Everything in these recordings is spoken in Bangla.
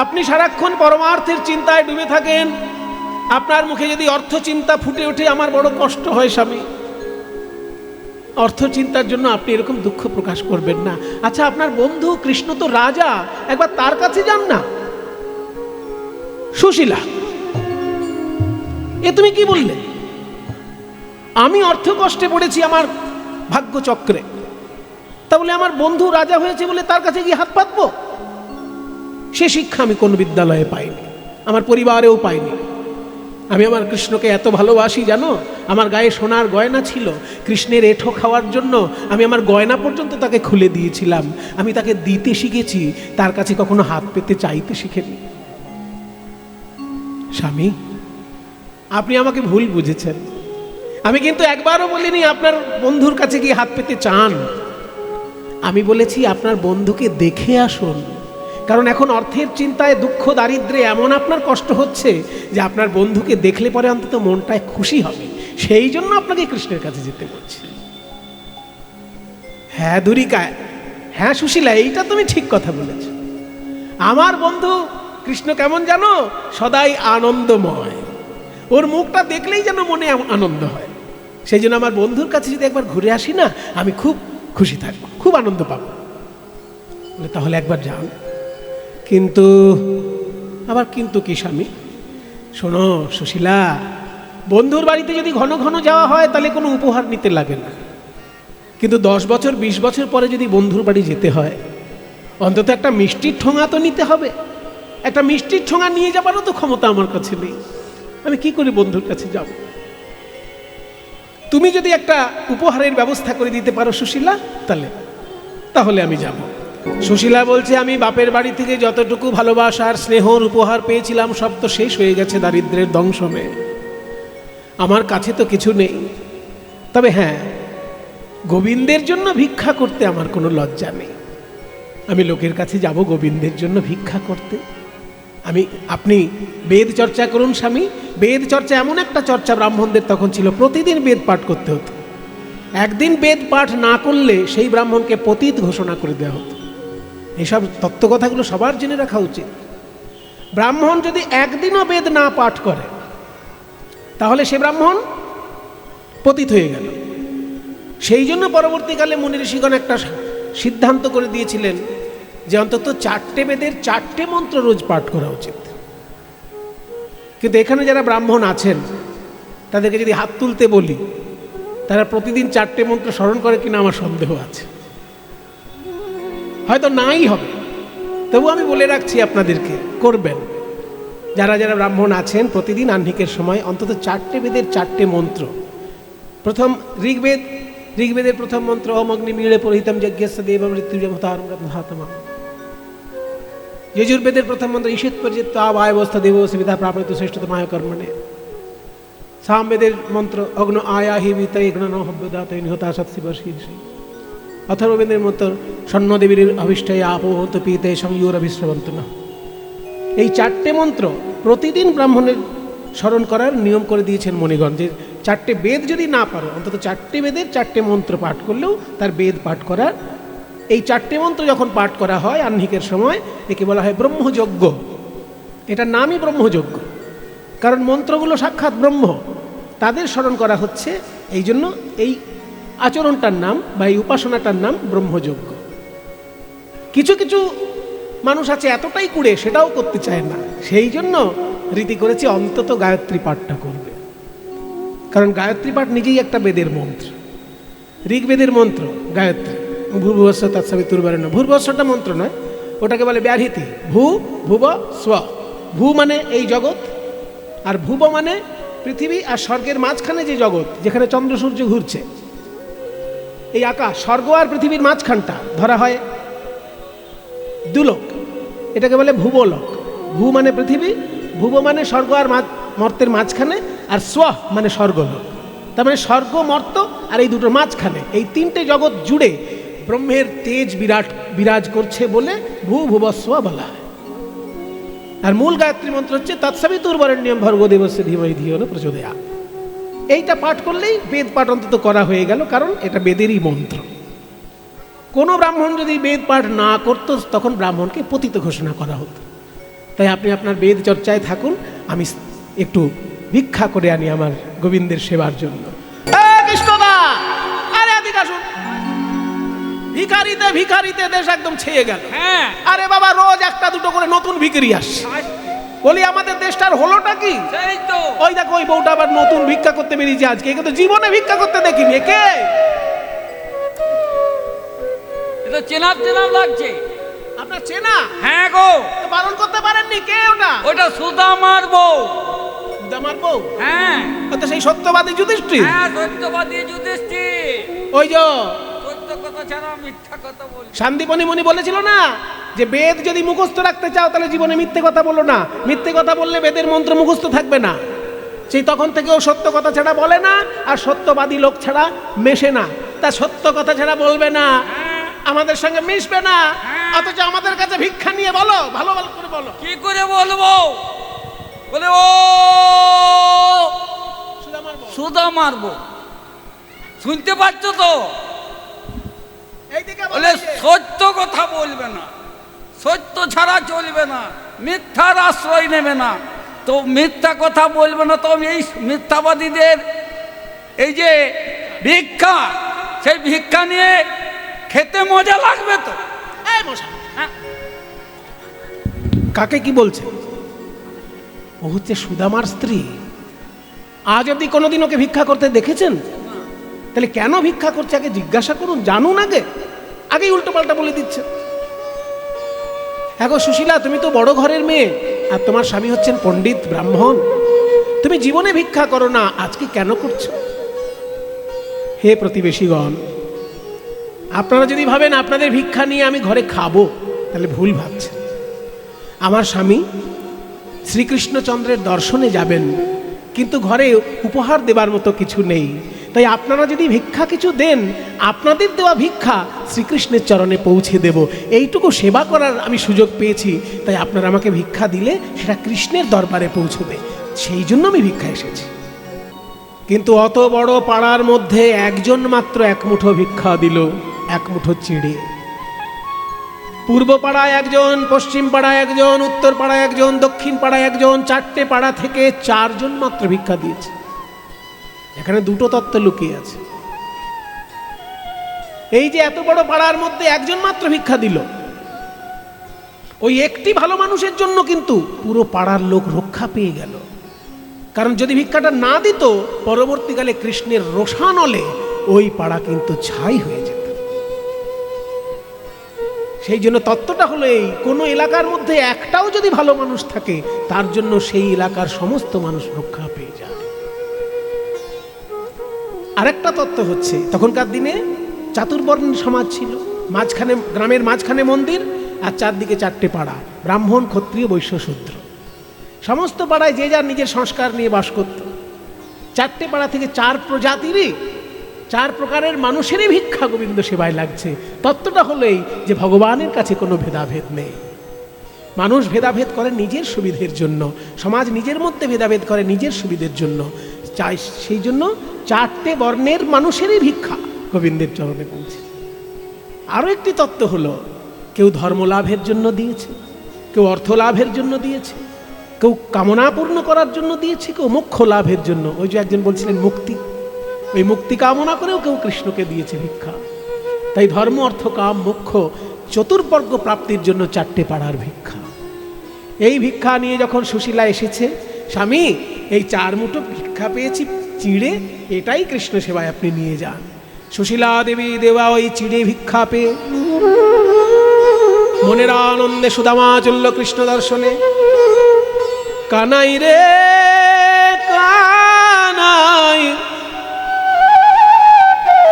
আপনি সারাক্ষণ পরমার্থের চিন্তায় ডুবে থাকেন, আপনার মুখে যদি অর্থ চিন্তা ফুটে ওঠে, আমার বড় কষ্ট হয় স্বামী। অর্থ চিন্তার জন্য আপনি এরকম দুঃখ প্রকাশ করবেন না। আচ্ছা, আপনার বন্ধু কৃষ্ণ তো রাজা, একবার তার কাছে যান না। সুশীলা, এ তুমি কি বললে? আমি অর্থ কষ্টে পড়েছি আমার ভাগ্য চক্রে, তাহলে আমার বন্ধু রাজা হয়েছে বলে তার কাছে গিয়ে হাত পাতবো? সে শিক্ষা আমি কোন বিদ্যালয়ে পাইনি, আমার পরিবারেও পাইনি। আমি আমার কৃষ্ণকে এত ভালোবাসি জানো, আমার গায়ে সোনার গয়না ছিল। কৃষ্ণের এঁঠো খাওয়ার জন্য আমি আমার গয়না পর্যন্ত তাকে খুলে দিয়েছিলাম। আমি তাকে দিতে শিখেছি, তার কাছে কখনো হাত পেতে চাইতে শিখিনি। স্বামী, আপনি আমাকে ভুল বুঝেছেন। আমি কিন্তু একবারও বলিনি আপনার বন্ধুর কাছে গিয়ে হাত পেতে চান। আমি বলেছি আপনার বন্ধুকে দেখে আসুন, কারণ এখন অর্থের চিন্তায়, দুঃখ দারিদ্রে এমন আপনার কষ্ট হচ্ছে যে আপনার বন্ধুকে দেখলে পরে অন্তত মনটায় খুশি হবে। সেই জন্য আপনাকে কৃষ্ণের কাছে যেতে বলছি। হ্যাঁ দুরিকা, হ্যাঁ সুশীলা, এইটা তুমি ঠিক কথা বলেছ। আমার বন্ধু কৃষ্ণ কেমন জানো? সদাই আনন্দময়। ওর মুখটা দেখলেই যেন মনে আনন্দ হয়। সেই জন্য আমার বন্ধুর কাছে যদি একবার ঘুরে আসি না, আমি খুব খুশি থাকবো, খুব আনন্দ পাবো। তাহলে একবার যান। কিন্তু আবার কিন্তু কি স্বামী? শোনো সুশীলা, বন্ধুর বাড়িতে যদি ঘন ঘন যাওয়া হয় তাহলে কোনো উপহার নিতে লাগে না। কিন্তু 10 বছর 20 বছর পরে যদি বন্ধুর বাড়ি যেতে হয়, অন্তত একটা মিষ্টির ঠোঙা তো নিতে হবে। একটা মিষ্টির ঠোঙা নিয়ে যাবারও তো ক্ষমতা আমার কাছে নেই। আমি কি করে বন্ধুর কাছে যাব? তুমি যদি একটা উপহারের ব্যবস্থা করে দিতে পারো সুশীলা, তাহলে আমি যাব। সুশীলা বলছে, আমি বাপের বাড়ি থেকে যতটুকু ভালোবাসার স্নেহর উপহার পেয়েছিলাম সব তো শেষ হয়ে গেছে দারিদ্র্যের দংশনে। আমার কাছে তো কিছু নেই। তবে হ্যাঁ, গোবিন্দের জন্য ভিক্ষা করতে আমার কোনো লজ্জা নেই। আমি লোকের কাছে যাব গোবিন্দের জন্য ভিক্ষা করতে। আপনি বেদ চর্চা করুন স্বামী। বেদ চর্চা এমন একটা চর্চা ব্রাহ্মণদের তখন ছিল, প্রতিদিন বেদ পাঠ করতে হতো। একদিন বেদ পাঠ না করলে সেই ব্রাহ্মণকে পতিত ঘোষণা করে দেওয়া হতো। এইসব তত্ত্বকথাগুলো সবার জেনে রাখা উচিত। ব্রাহ্মণ যদি একদিনও বেদ না পাঠ করে তাহলে সে ব্রাহ্মণ পতিত হয়ে গেল। সেই জন্য পরবর্তীকালে মুনি ঋষিগণ একটা সিদ্ধান্ত করে দিয়েছিলেন যে অন্তত 4টে বেদের 4টে মন্ত্র রোজ পাঠ করা উচিত। কিন্তু এখানে যারা ব্রাহ্মণ আছেন তাদেরকে যদি হাত তুলতে বলি, তারা প্রতিদিন 4টে মন্ত্র স্মরণ করে কিনা আমার সন্দেহ আছে। হয়তো নাই হবে, তবু আমি বলে রাখছি আপনাদেরকে, করবেন। যারা যারা ব্রাহ্মণ আছেন প্রতিদিন আহ্নিকের সময় অন্তত 4টে বেদের 4টে মন্ত্র। প্রথম ঋগ্বেদের প্রথম মন্ত্র, ওম অগ্নি মীড়ে পুরোহিতম যজ্ঞস্য দেব মৃত্যুজমতারম। যজুর্বেদের প্রথম মন্ত্র, ঈষৎ পর্যন্ত আবায়বস্থা দেব সুবিধা প্রাপ্ত শ্রেষ্ঠতমায় কর্মণে। সামবেদের মন্ত্র, অগ্ন আয়া হি বিতয় গণ হব্যদাত নিহতা সৎশিবর্ষী। অথর্ববেদের মন্ত্র, স্বর্ণদেবীর অভিষ্টায় আপোহত পিতে সংযোর অভিশ্রবন্ত না। এই 4টে মন্ত্র প্রতিদিন ব্রাহ্মণের স্মরণ করার নিয়ম করে দিয়েছেন মণিগণ। যে 4টে বেদ যদি না পারো, অন্তত 4টে বেদের 4টে মন্ত্র পাঠ করলেও তার বেদ পাঠ করার। এই 4টে মন্ত্র যখন পাঠ করা হয় আহ্নিকের সময়, একে বলা হয় ব্রহ্মযজ্ঞ। এটার নামই ব্রহ্মযজ্ঞ, কারণ মন্ত্রগুলো সাক্ষাৎ ব্রহ্ম, তাদের স্মরণ করা হচ্ছে। এই জন্য এই আচরণটার নাম বা এই উপাসনাটার নাম ব্রহ্মযজ্ঞ। কিছু কিছু মানুষ আছে এতটাই কুড়ে, সেটাও করতে চায় না। সেই জন্য রীতি করেছে অন্তত গায়ত্রী পাঠটা করবে, কারণ গায়ত্রী পাঠ নিজেই একটা বেদের মন্ত্র। ঋগ্বেদের মন্ত্র গায়ত্রী, ভূর্ভুবস্ব তৎসবিতুর্বরেণ্যম। ভূর্ভুবস্বটা মন্ত্র নয়, ওটাকে বলে ব্যাহৃতি। ভুব স্ব। ভূ মানে এই জগৎ, আর ভুব মানে পৃথিবী, আর স্বর্গের মাঝখানে যে জগৎ, যেখানে চন্দ্র সূর্য ঘুরছে, এই আকাশ, স্বর্গ আর পৃথিবীর মাঝখানটা ধরা হয় দুলোক, এটাকে বলে ভুবলোক। ভূ মানে পৃথিবী, ভুব মানে স্বর্গ আর মর্তের মাঝখানে, আর স্ব মানে স্বর্গলোক। তার মানে স্বর্গ, মর্ত আর এই দুটোর মাঝখানে, এই 3টে জগৎ জুড়ে ব্রহ্মের তেজ বিরাজ করছে বলে ভূ ভুব স্ব বলা হয়। আর মূল গায়ত্রী মন্ত্র হচ্ছে তৎসবিতুর্বরেণ্যম ভর্গো দেবস্য ধীমহি ধিয়ো ন প্রচোদয়াৎ। এইটা পাঠ করলেই বেদ পাঠ অন্তত করা হয়ে গেল, কারণ এটা বেদেরই মন্ত্র। কোনো ব্রাহ্মণ যদি বেদ পাঠ না করত, তখন ব্রাহ্মণকে পতিত ঘোষণা করা হতো। তাই আপনি আপনার বেদ চর্চায় থাকুন, আমি একটু ভিক্ষা করে আনি আমার গোবিন্দের সেবার জন্য। কৃষ্ণদা, আরে এদিকে আসুন। ভিখারিতে ভিখারিতে দেশ একদম ছেয়ে গেল। আরে বাবা, রোজ একটা দুটো করে নতুন ভিখারি আসছে। বলি আমাদের দেশটার হলোটা কি? ওই দেখো, ওই বউটা আবার নতুন ভিক্ষা করতে বেরিয়েছে আজকে। একে তো জীবনে ভিক্ষা করতে দেখিনি। একে এটা চেনা চেনা লাগছে। আপনার চেনা? হ্যাঁ গো। বারণ করতে পারেননি? কে ওটা? ওটা সুদামার বউ। সুদামার বউ? হ্যাঁ। তো সেই সত্যবাদী যুধিষ্ঠির? হ্যাঁ, সত্যবাদী যুধিষ্ঠির। ওই যে সত্য কথা ছাড়া মিথ্যা কথা বল। শান্তিপনি মুনি বলেছিল না যে বেদ যদি মুখস্থ রাখতে চাও তাহলে জীবনে মিথ্যে কথা বলো না, মিথ্যে কথা বললে বেদের মন্ত্র মুখস্থ থাকবে না। সেই তখন থেকে ও সত্য কথা ছাড়া বলে না, আর সত্যবাদী লোক ছাড়া মেশে না। তা সত্য কথা ছাড়া বলবে না, আমাদের সঙ্গে মিশবে না, অথচ আমাদের কাছে ভিক্ষা নিয়ে বলো। ভালো ভালো করে বলো। কি করে বলবো? বলে ও সুদামার বউ। শুনতে পাচ্ছ তো? বলে সত্য কথা বলবে না, সত্য ছাড়া চলবে না, মিথ্যার আশ্রয় নেবে না। তো মিথ্যা কথা বলবে না, তো এই মিথ্যাবাদীদের এই যে ভিক্ষা, সেই ভিক্ষা নিয়ে খেতে মজা লাগবে তো। কাকে কি বলছে? ও হচ্ছে সুদামার স্ত্রী। আজ অব্দি কোনোদিন ওকে ভিক্ষা করতে দেখেছেন? তাহলে কেন ভিক্ষা করছে আগে জিজ্ঞাসা করুন, জানুন। আগেই উল্টো পাল্টা বলে দিচ্ছে। এখন সুশীলা, তুমি তো বড় ঘরের মেয়ে, আর তোমার স্বামী হচ্ছেন পণ্ডিত ব্রাহ্মণ। তুমি জীবনে ভিক্ষা করো না, আজকে কেন করছো? হে প্রতিবেশীগণ, আপনারা যদি ভাবেন আপনাদের ভিক্ষা নিয়ে আমি ঘরে খাবো, তাহলে ভুল ভাবছেন। আমার স্বামী শ্রীকৃষ্ণচন্দ্রের দর্শনে যাবেন, কিন্তু ঘরে উপহার দেবার মতো কিছু নেই। তাই আপনারা যদি ভিক্ষা কিছু দেন, আপনাদের দেওয়া ভিক্ষা শ্রীকৃষ্ণের চরণে পৌঁছে দেব, এইটুকু সেবা করার আমি সুযোগ পেয়েছি। তাই আপনারা আমাকে ভিক্ষা দিলে সেটা কৃষ্ণের দরবারে পৌঁছবে, সেই জন্য আমি ভিক্ষা এসেছি। কিন্তু অত বড় পাড়ার মধ্যে একজন মাত্র এক মুঠো ভিক্ষা দিল, এক মুঠো চিড়ে। পূর্ব পাড়ায় একজন, পশ্চিম পাড়ায় একজন, উত্তর পাড়ায় একজন, দক্ষিণ পাড়ায় একজন, 4টে পাড়া থেকে 4 জন মাত্র ভিক্ষা দিয়েছে। এখানে দুটো তত্ত্ব লুকিয়ে আছে। এই যে এত বড় পাড়ার মধ্যে একজন মাত্র ভিক্ষা দিল, ওই একটি ভালো মানুষের জন্য কিন্তু পুরো পাড়ার লোক রক্ষা পেয়ে গেল। কারণ যদি ভিক্ষাটা না দিত, পরবর্তীকালে কৃষ্ণের রোষানলে ওই পাড়া কিন্তু ছাই হয়ে যেত। সেই জন্য তত্ত্বটা হলো এই, কোনো এলাকার মধ্যে একটাও যদি ভালো মানুষ থাকে, তার জন্য সেই এলাকার সমস্ত মানুষ রক্ষা পেয়ে যায়। আরেকটা তত্ত্ব হচ্ছে, তখনকার দিনে চাতুর্বর্ণ সমাজ ছিল। মাঝখানে, গ্রামের মাঝখানে মন্দির, আর চারদিকে 4টে পাড়া, ব্রাহ্মণ, ক্ষত্রিয়, বৈশ্য, শূদ্র। সমস্ত পাড়ায় যে যার নিজের সংস্কার নিয়ে বাস করত। 4টে পাড়া থেকে 4 প্রজাতিরই 4 প্রকারের মানুষেরই ভিক্ষা গোবিন্দ সেবায় লাগছে। তত্ত্বটা হলো এই যে ভগবানের কাছে কোনো ভেদাভেদ নেই। মানুষ ভেদাভেদ করে নিজের সুবিধের জন্য, সমাজ নিজের মধ্যে ভেদাভেদ করে নিজের সুবিধের জন্য। চাই সেই জন্য 4টে বর্ণের মানুষেরই ভিক্ষা গোবিন্দের চরণে পৌঁছে। আরও একটি তত্ত্ব হলো, কেউ ধর্মলাভের জন্য দিয়েছে, কেউ অর্থ লাভের জন্য দিয়েছে, কেউ কামনা পূর্ণ করার জন্য দিয়েছে, কেউ মোক্ষ লাভের জন্য। ওই যে একজন বলছিলেন মুক্তি, ওই মুক্তি কামনা করেও কেউ কৃষ্ণকে দিয়েছে ভিক্ষা। তাই ধর্ম, অর্থ, কাম, মোক্ষ চতুর্বর্গ প্রাপ্তির জন্য 4টে পাড়ার ভিক্ষা। এই ভিক্ষা নিয়ে যখন সুশীলা এসেছে, স্বামী এই 4 মুঠো ভিক্ষা পেয়েছি চিড়ে, এটাই কৃষ্ণ সেবায় আপনি নিয়ে যান। সুশীলা দেবী দেওয়া ওই চিড়ে ভিক্ষা পেয়ে মনের আনন্দে সুদামা চলল কৃষ্ণ দর্শনে। কানাই রে কানাই,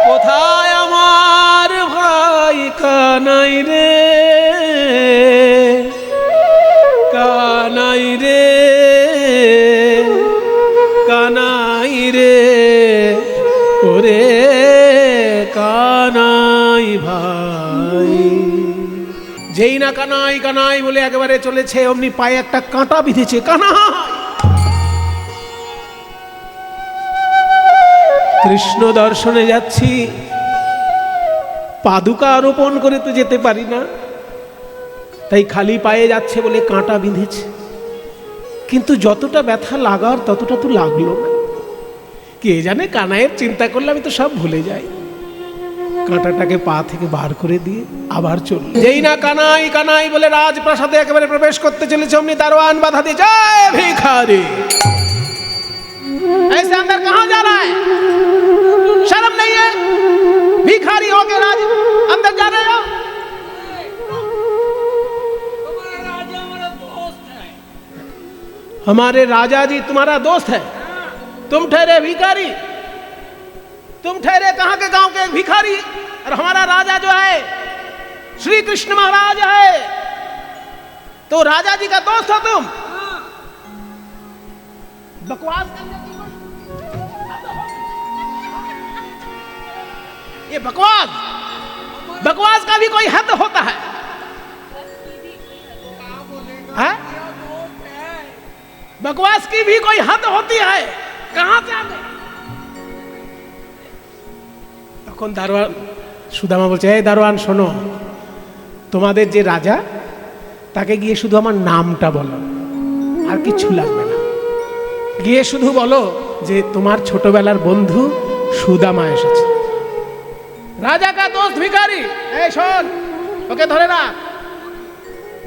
কোথায় আমার ভাই কানাই রে, কানাই রে, কানাই রে, ওরে কানাই ভাই। যেই না কানাই কানাই বলে একেবারে চলেছে, অমনি পায়ে একটা কাঁটা বিঁধেছে। কানাই, কৃষ্ণ দর্শনে যাচ্ছি, পাদুকা আরোপণ করে তো যেতে পারি না। তাই খালি পায়ে যাচ্ছে বলে কাঁটা বিঁধেছে, কিন্তু যতটা ব্যথা লাগার ততটা তো লাগলো না। কে জানে, কানাইয়ের চিন্তা করলে আমি তো সব ভুলে যাই। কাঁটাটাকে পা থেকে বার করে দিয়ে আবার চল। যেই না কানাই কানাই বলে রাজপ্রাসাদে একেবারে প্রবেশ করতে চলেছে, অমনি দারোয়ান বাধা দিয়ে, জয় ভিখারি, ऐसे अंदर कहाँ जा रहा है? शर्म नहीं है? भिखारी हो के राज अंदर जा रहे हो? हमारे राजा जी तुम्हारा दोस्त है, तुम ठहरे भिखारी, तुम ठहरे कहाँ के गांव के भिखारी, और हमारा राजा जो है श्री कृष्ण महाराज है, तो राजा जी का दोस्त हो तुम। बकवास करने की ये बकवास का भी कोई हद होता है? हाँ? बकवास की भी कोई हद होती है? कहां से आ गए? তখন দারোয়ান সুদামা বলছে, এই দারোয়ান শোনো, তোমাদের যে রাজা, তাকে গিয়ে শুধু আমার নামটা বলো, আর কিছু লাগবে না। গিয়ে শুধু বলো যে তোমার ছোটবেলার বন্ধু সুদামা এসেছে। রাজা কা দোস্ত ভিখারি, এই শোন, ওকে ধরে রাখ।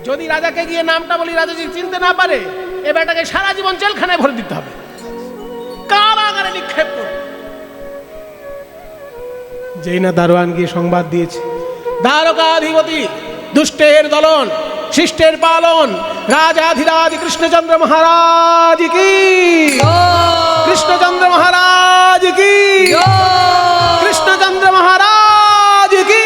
যদি রাজাকে গিয়ে নামটা বলি, রাজা যদি চিনতে না পারে, এ বেটাকে সারা জীবন জেলখানায় ভরে দিতে হবে, কারাগারে নিক্ষেপ করবে। যেই না দারোয়ান গিয়ে সংবাদ দিয়েছে, দ্বারকাধিপতি, দুষ্টের দলন, শিষ্টের পালন, রাজাধিরাজ কৃষ্ণচন্দ্র মহারাজ কি, কৃষ্ণচন্দ্র মহারাজ কি, কৃষ্ণচন্দ্র মহারাজ কি।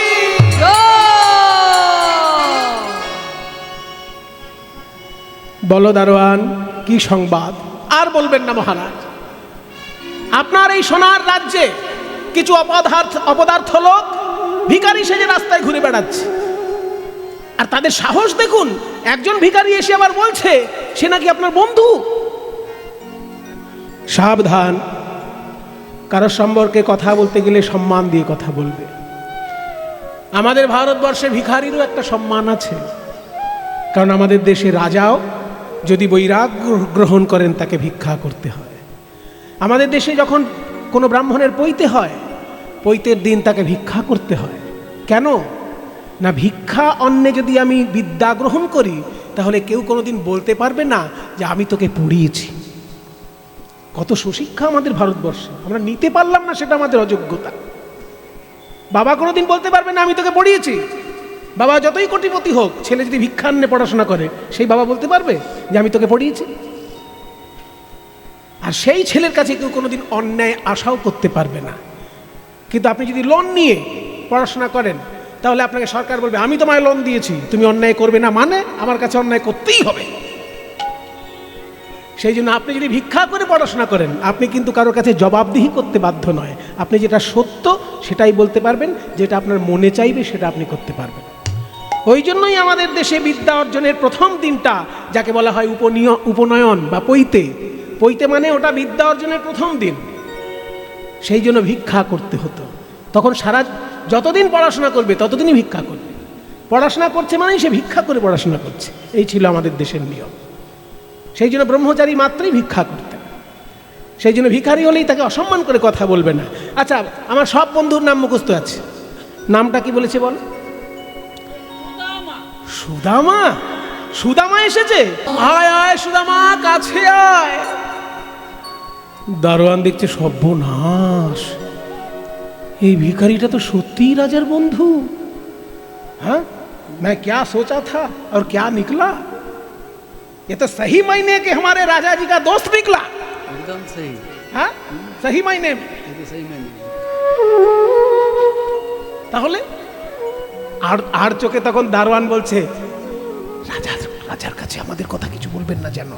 বলো দারোয়ান, কি সংবাদ? আর বলবেন না মহারাজ, আপনার এই সোনার রাজ্যে কিছু অপদার্থ লোক ভিখারি সেজে রাস্তায় ঘুরে বেড়াচ্ছে, আর তাদের সাহস দেখুন। একজন ভিখারি এসে আবার বলছে সে নাকি আপনার বন্ধু। সাবধান, কারোর সম্পর্কে কথা বলতে গেলে সম্মান দিয়ে কথা বলবে। আমাদের ভারতবর্ষে ভিখারিরও একটা সম্মান আছে, কারণ আমাদের দেশে রাজাও যদি বৈরাগ্য গ্রহণ করেন তাকে ভিক্ষা করতে হয়। আমাদের দেশে যখন কোনো ব্রাহ্মণের পৈতে হয়, পৈতের দিন তাকে ভিক্ষা করতে হয়। কেন না, ভিক্ষা অন্নে যদি আমি বিদ্যা গ্রহণ করি, তাহলে কেউ কোনোদিন বলতে পারবে না যে আমি তোকে পড়িয়েছি। কত সুশিক্ষা আমাদের ভারতবর্ষে, আমরা নিতে পারলাম না, সেটা আমাদের অযোগ্যতা। বাবা কোনোদিন বলতে পারবে না আমি তোকে পড়িয়েছি। বাবা যতই কোটিপতি হোক, ছেলে যদি ভিক্ষান্নে পড়াশোনা করে, সেই বাবা বলতে পারবে যে আমি তোকে পড়িয়েছি? আর সেই ছেলের কাছে কেউ কোনোদিন অন্যায় আশাও করতে পারবে না। কিন্তু আপনি যদি লোন নিয়ে পড়াশোনা করেন, তাহলে আপনাকে সরকার বলবে আমি তোমায় লোন দিয়েছি, তুমি অন্যায় করবে না, মানে আমার কাছে অন্যায় করতেই হবে। সেই জন্য আপনি যদি ভিক্ষা করে পড়াশোনা করেন, আপনি কিন্তু কারোর কাছে জবাবদিহি করতে বাধ্য নয়। আপনি যেটা সত্য সেটাই বলতে পারবেন, যেটা আপনার মনে চাইবে সেটা আপনি করতে পারবেন। ওই জন্যই আমাদের দেশে বিদ্যা অর্জনের প্রথম দিনটা, যাকে বলা হয় উপনয়ন বা পৈতে, পৈতে মানে ওটা বিদ্যা অর্জনের প্রথম দিন। সেই জন্য ভিক্ষা করতে হতো। তখন সারা যতদিন পড়াশোনা করবে ততদিনই ভিক্ষা করবে। পড়াশোনা করছে মানেই সে ভিক্ষা করে পড়াশোনা করছে, এই ছিল আমাদের দেশের নিয়ম। সেই জন্য ব্রহ্মচারী মাত্রই ভিক্ষা করতেন। সেই জন্য ভিখারি হলেই তাকে অসম্মান করে কথা বলবে না। আচ্ছা, আমার সব বন্ধুর নাম মুখস্থ আছে, নামটা কি বলেছে বল? সুদামা। সুদামা এসেছে, আয় আয় সুদামা, কাছে আয়। দারোয়ান দেখছে সর্বনাশ, এই ভিখারিটা তো সত্যিই রাজার বন্ধু। हाँ, मैं क्या सोचा था और क्या निकला? ये तो सही मायने के हमारे राजा जी का दोस्त निकला। एकदम सही। हाँ, सही मायने में। सही मायने। তাহলে আর চোখে তখন দারোয়ান বলছে, রাজার কাছে আমাদের কথা কিছু বলবেন না যেন,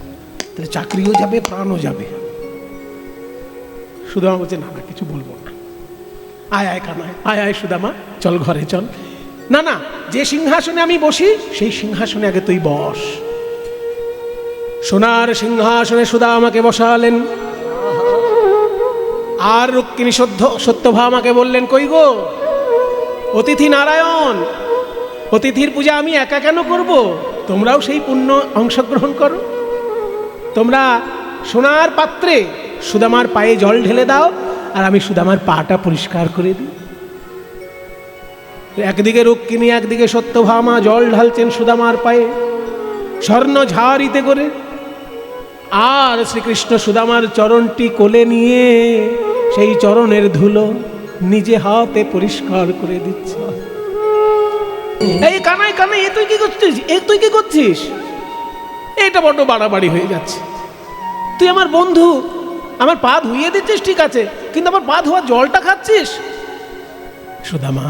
তাহলে চাকরিও যাবে, প্রাণও যাবে। সুদামা বলছে না না, কিছু বলবো না। আয় আয় কানায়, আয় আয় সুদামা, চল ঘরে চল। না না, যে সিংহাসনে আমি বসি সেই সিংহাসনে আগে তুই বস। সোনার সিংহাসনে সুদামাকে বসালেন। আর রুক্মিণী সত্যভা আমাকে বললেন, কই গো অতিথি নারায়ণ, অতিথির পূজা আমি একা কেন করব? তোমরাও সেই পুণ্য অংশগ্রহণ করো। তোমরা সোনার পাত্রে সুদামার পায়ে জল ঢেলে দাও, আর আমি সুদামার পাটা পরিষ্কার করে দিই। একদিকে রুক্মিণী, একদিকে সত্যভামা জল ঢালছেন সুদামার পায়ে স্বর্ণ ঝাড়িতে করে, আর শ্রীকৃষ্ণ সুদামার চরণটি কোলে নিয়ে সেই চরণের ধুলো নিজে হাতে পরিষ্কার করে দিচ্ছে। এই কানাই কানাই, এ তুই কি করছিস? তুই কি করছিস? এটা বড্ড বাড়াবাড়ি হয়ে যাচ্ছে। তুই আমার বন্ধু, আমার পা ধুইয়ে দিচ্ছিস ঠিক আছে, কিন্তু আমার পা ধোয়া জলটা খাচ্ছিস। সুদামা,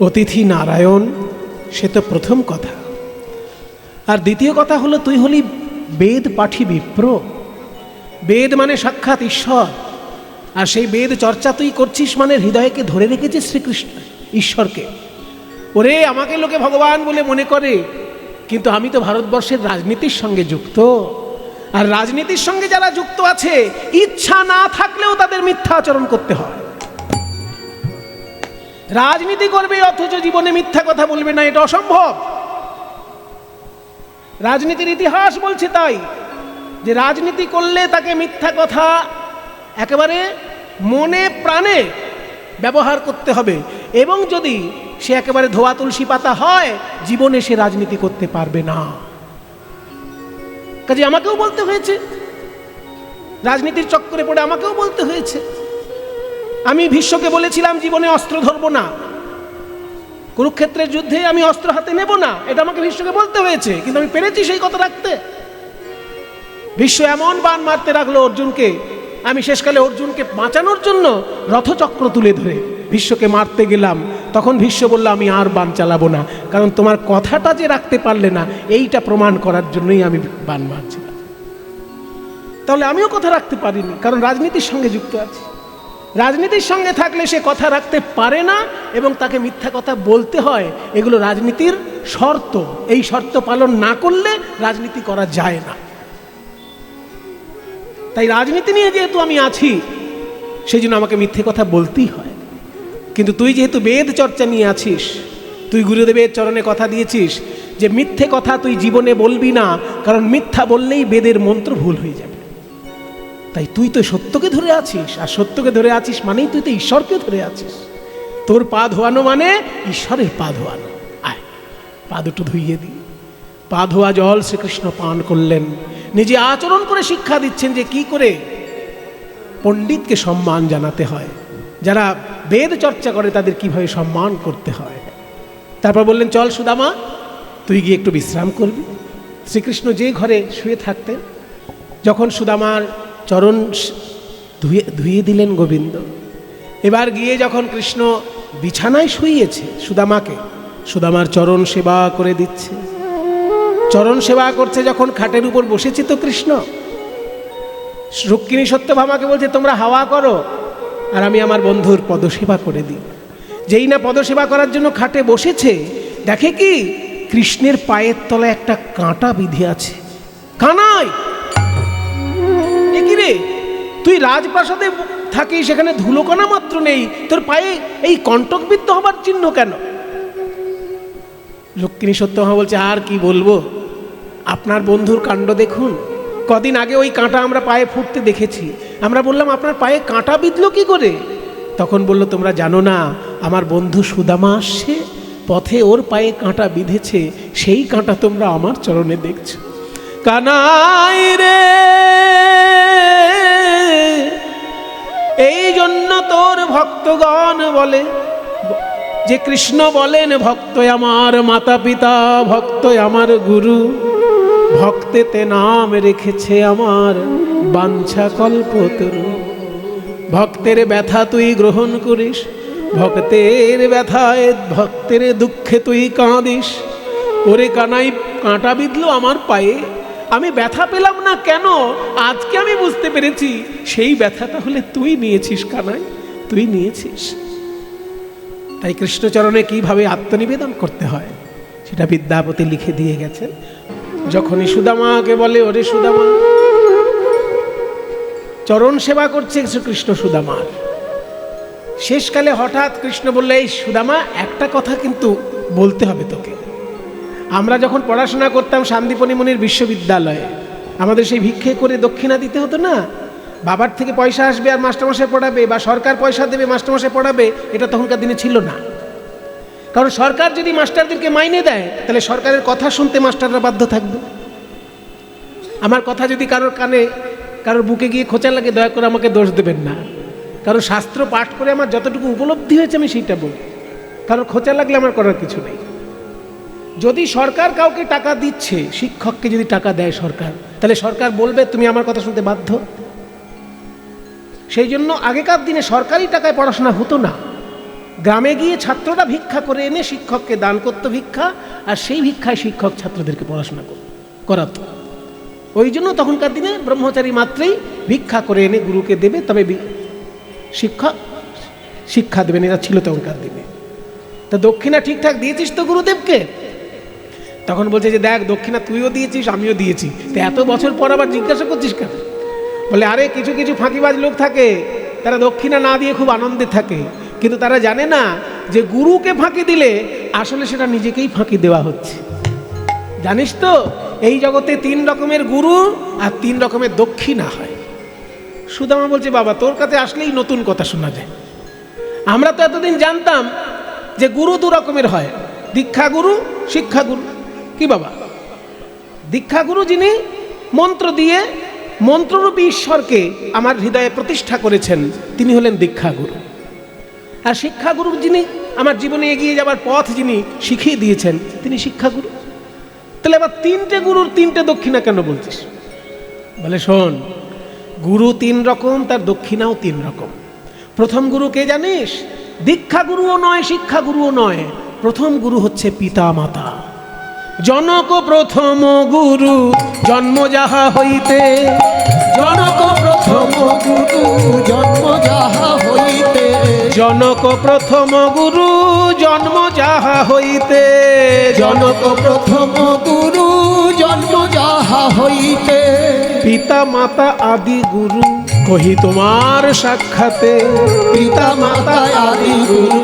অতিথি নারায়ণ, সে তো প্রথম কথা। আর দ্বিতীয় কথা হলো, তুই হলি বেদ পাঠী বিপ্র। বেদ মানে সাক্ষাৎ ঈশ্বর, আর সেই বেদ চর্চা তুই করছিস মানে হৃদয়কে ধরে রেখেছিস শ্রীকৃষ্ণ ঈশ্বরকে। ওরে, আমাকে লোকে ভগবান বলে মনে করে, কিন্তু আমি তো ভারতবর্ষের রাজনীতির সঙ্গে যুক্ত। আর রাজনীতির সঙ্গে যারা যুক্ত আছে, ইচ্ছা না থাকলেও তাদের মিথ্যা আচরণ করতে হয়। রাজনীতি করবে অথচ জীবনে মিথ্যা কথা বলবে না, এটা অসম্ভব। রাজনীতির ইতিহাস বলছে তাই, যে রাজনীতি করলে তাকে মিথ্যা কথা একেবারে মনে প্রাণে ব্যবহার করতে হবে, এবং যদি সে একেবারে ধোয়া তুলসী পাতা হয়, জীবনে সে রাজনীতি করতে পারবে না। কাজে আমাকেও বলতে হয়েছে, রাজনীতির চক্করে পড়ে আমাকেও বলতে হয়েছে। আমি ভীষ্মকে বলেছিলাম জীবনে অস্ত্র ধরবো না, কুরুক্ষেত্রের যুদ্ধে আমি অস্ত্র হাতে নেব না, এটা আমাকে ভীষ্মকে বলতে হয়েছে, কিন্তু আমি পেরেছি সেই কথা রাখতে। ভীষ্ম এমন বাণ মারতে রাখলো অর্জুনকে, আমি শেষকালে অর্জুনকে বাঁচানোর জন্য রথচক্র তুলে ধরে ভীষ্মকে মারতে গেলাম। তখন ভীষ্ম বলল, আমি আর বাণ চালাবো না, কারণ তোমার কথাটা যে রাখতে পারলে না, এইটা প্রমাণ করার জন্যই আমি বাণ মারছিলাম। তাহলে আমিও কথা রাখতে পারিনি, কারণ রাজনীতির সঙ্গে যুক্ত আছি। রাজনীতির সঙ্গে থাকলে সে কথা রাখতে পারে না, এবং তাকে মিথ্যা কথা বলতে হয়। এগুলো রাজনীতির শর্ত, এই শর্ত পালন না করলে রাজনীতি করা যায় না। তাই রাজনীতি নিয়ে যেহেতু আমি আছি, সেই জন্য আমাকে মিথ্যে কথা বলতেই হয়। কিন্তু তুই যেহেতু বেদ চর্চা নিয়ে আছিস, তুই গুরুদেবের চরণে কথা দিয়েছিস যে মিথ্যে কথা তুই জীবনে বলবি না, কারণ মিথ্যা বললেই বেদের মন্ত্র ভুল হয়ে যাবে। তাই তুই তো সত্যকে ধরে আছিস, আর সত্যকে ধরে আছিস মানেই তুই তো ঈশ্বরকে ধরে আছিস। তোর পা ধোয়ানো মানে ঈশ্বরের পা ধোয়ানো। আয়, পা দুটো ধুইয়ে দিই। পা ধোয়া জল শ্রীকৃষ্ণ পান করলেন, নিজে আচরণ করে শিক্ষা দিচ্ছেন যে কি করে পণ্ডিতকে সম্মান জানাতে হয়, যারা বেদ চর্চা করে তাদের কিভাবে সম্মান করতে হয়। তারপর বললেন, চল সুদামা, তুই গিয়ে একটু বিশ্রাম করবি। শ্রীকৃষ্ণ যে ঘরে শুয়ে থাকতেন, যখন সুদামার চরণ ধুয়ে দিলেন গোবিন্দ, এবার গিয়ে যখন কৃষ্ণ বিছানায় শুইয়েছে সুদামাকে, সুদামার চরণ সেবা করে দিচ্ছে। চরণ সেবা করছে যখন খাটের উপর বসেছে তো কৃষ্ণ, রুক্মিণী সত্যভামাকে বলছে, তোমরা হাওয়া করো, আর আমি আমার বন্ধুর পদসেবা করে দিই। যেই না পদসেবা করার জন্য খাটে বসেছে, দেখে কি কৃষ্ণের পায়ের তলায় একটা কাঁটা বিধে আছে। কানাই, এ কি রে, তুই রাজপ্রাসাদে থাকিস, সেখানে ধুলোকণা মাত্র নেই, তোর পায়ে এই কণ্টকবিদ্ধ হবার চিহ্ন কেন? রুক্মিণী সত্যভামা বলছে, আর কি বলবো, আপনার বন্ধুর কাণ্ড দেখুন। কদিন আগে ওই কাঁটা আমরা পায়ে ফুটতে দেখেছি। আমরা বললাম, আপনার পায়ে কাঁটা বিঁধলো কি করে? তখন বলল, তোমরা জানো না, আমার বন্ধু সুদামা আসছে, পথে ওর পায়ে কাঁটা বিঁধেছে, সেই কাঁটা তোমরা আমার চরণে দেখছো। কানাই রে, এই জন্য তোর ভক্তগণ বলে যে কৃষ্ণ বলেন, ভক্ত আমার মাতা পিতা, ভক্ত আমার গুরু, ভক্তেতে নাম রেখেছে আমার বাঞ্ছা কল্পতরু। ভক্তের ব্যথা তুই গ্রহণ করিস, ভক্তের ব্যথায় ভক্তের দুঃখে তুই কাঁদিস। ওরে কানাই, কাঁটা বিঁধলো আমার পায়ে, আমি ব্যথা পেলাম না কেন? আজকে আমি বুঝতে পেরেছি, সেই ব্যথাটা হলে তুই নিয়েছিস কানাই, তুই নিয়েছিস। তাই কৃষ্ণচরণে কিভাবে আত্মনিবেদন করতে হয় সেটা বিদ্যাপতি লিখে দিয়ে গেছেন। যখনই সুদামাকে বলে, ওরে সুদামা, চরণ সেবা করছে কৃষ্ণ সুদামার। শেষকালে হঠাৎ কৃষ্ণ বললে, এই সুদামা, একটা কথা কিন্তু বলতে হবে তোকে। আমরা যখন পড়াশোনা করতাম শান্তিপনি মুনির বিশ্ববিদ্যালয়ে, আমাদের সেই ভিক্ষে করে দক্ষিণা দিতে হতো না। বাবার থেকে পয়সা আসবে আর মাস্টারমশাই পড়াবে, বা সরকার পয়সা দেবে মাস্টারমশাই পড়াবে, এটা তখনকার দিনে ছিল না। কারণ সরকার যদি মাস্টারদেরকে মাইনে দেয়, তাহলে সরকারের কথা শুনতে মাস্টাররা বাধ্য থাকবে। আমার কথা যদি কারোর কানে, কারোর বুকে গিয়ে খোঁচা লাগে, দয়া করে আমাকে দোষ দেবেন না। কারণ শাস্ত্র পাঠ করে আমার যতটুকু উপলব্ধি হয়েছে আমি সেইটা বলি। কারোর খোঁচা লাগলে আমার করার কিছু নেই। যদি সরকার কাউকে টাকা দিচ্ছে, শিক্ষককে যদি টাকা দেয় সরকার, তাহলে সরকার বলবে তুমি আমার কথা শুনতে বাধ্য। সেই জন্য আগেকার দিনে সরকারি টাকায় পড়াশোনা হতো না। গ্রামে গিয়ে ছাত্ররা ভিক্ষা করে এনে শিক্ষককে দান করতো ভিক্ষা, আর সেই ভিক্ষায় শিক্ষক ছাত্রদেরকে পড়াশোনা করাতো। ওই জন্য তখনকার দিনে ব্রহ্মচারী মাত্রেই ভিক্ষা করে এনে গুরুকে দেবে, তবে শিক্ষক শিক্ষা দেবেন, এরা ছিল তখনকার দিনে। তা দক্ষিণা ঠিকঠাক দিয়েছিস তো গুরুদেবকে? তখন বলছে যে দেখ, দক্ষিণা তুইও দিয়েছিস, আমিও দিয়েছি, তো এত বছর পর আবার জিজ্ঞাসা করছিস কেন? বলে আরে কিছু কিছু ফাঁকিবাজ লোক থাকে, তারা দক্ষিণা না দিয়ে খুব আনন্দে থাকে, কিন্তু তারা জানে না যে গুরুকে ফাঁকি দিলে আসলে সেটা নিজেকেই ফাঁকি দেওয়া হচ্ছে। জানিস তো এই জগতে 3 রকমের গুরু আর 3 রকমের দক্ষিণা হয়। সুদামা বলছে বাবা তোর কাছে আসলেই নতুন কথা শোনা যায়। আমরা তো এতদিন জানতাম যে গুরু 2 রকমের হয়, দীক্ষা গুরু, শিক্ষা গুরু। কি বাবা? দীক্ষা গুরু যিনি মন্ত্র দিয়ে মন্ত্ররূপী ঈশ্বরকে আমার হৃদয়ে প্রতিষ্ঠা করেছেন, তিনি হলেন দীক্ষা গুরু। আর শিক্ষা গুরু যিনি আমার জীবনে এগিয়ে যাবার পথ যিনি শিখিয়ে দিয়েছেন, তিনি শিক্ষা গুরু। তাহলে আবার 3টে গুরুর 3টে দক্ষিণা কেন বলছিস? বলে শোন, গুরু 3 রকম, তার দক্ষিণাও 3 রকম। প্রথম গুরু কে জানিস? দীক্ষা গুরুও নয়, শিক্ষা গুরুও নয়। প্রথম গুরু হচ্ছে পিতা মাতা। জনক প্রথম গুরু জন্ম যাহা হইতে, জনক প্রথম গুরু জন্ম যাহা হইতে, জনক প্রথম গুরু জন্ম যাহা হইতে, জনক প্রথম গুরু জন্ম যাহা হইতে, পিতা মাতা আদি গুরু কহি তোমার সাক্ষাতে, পিতা মাতা আদি গুরু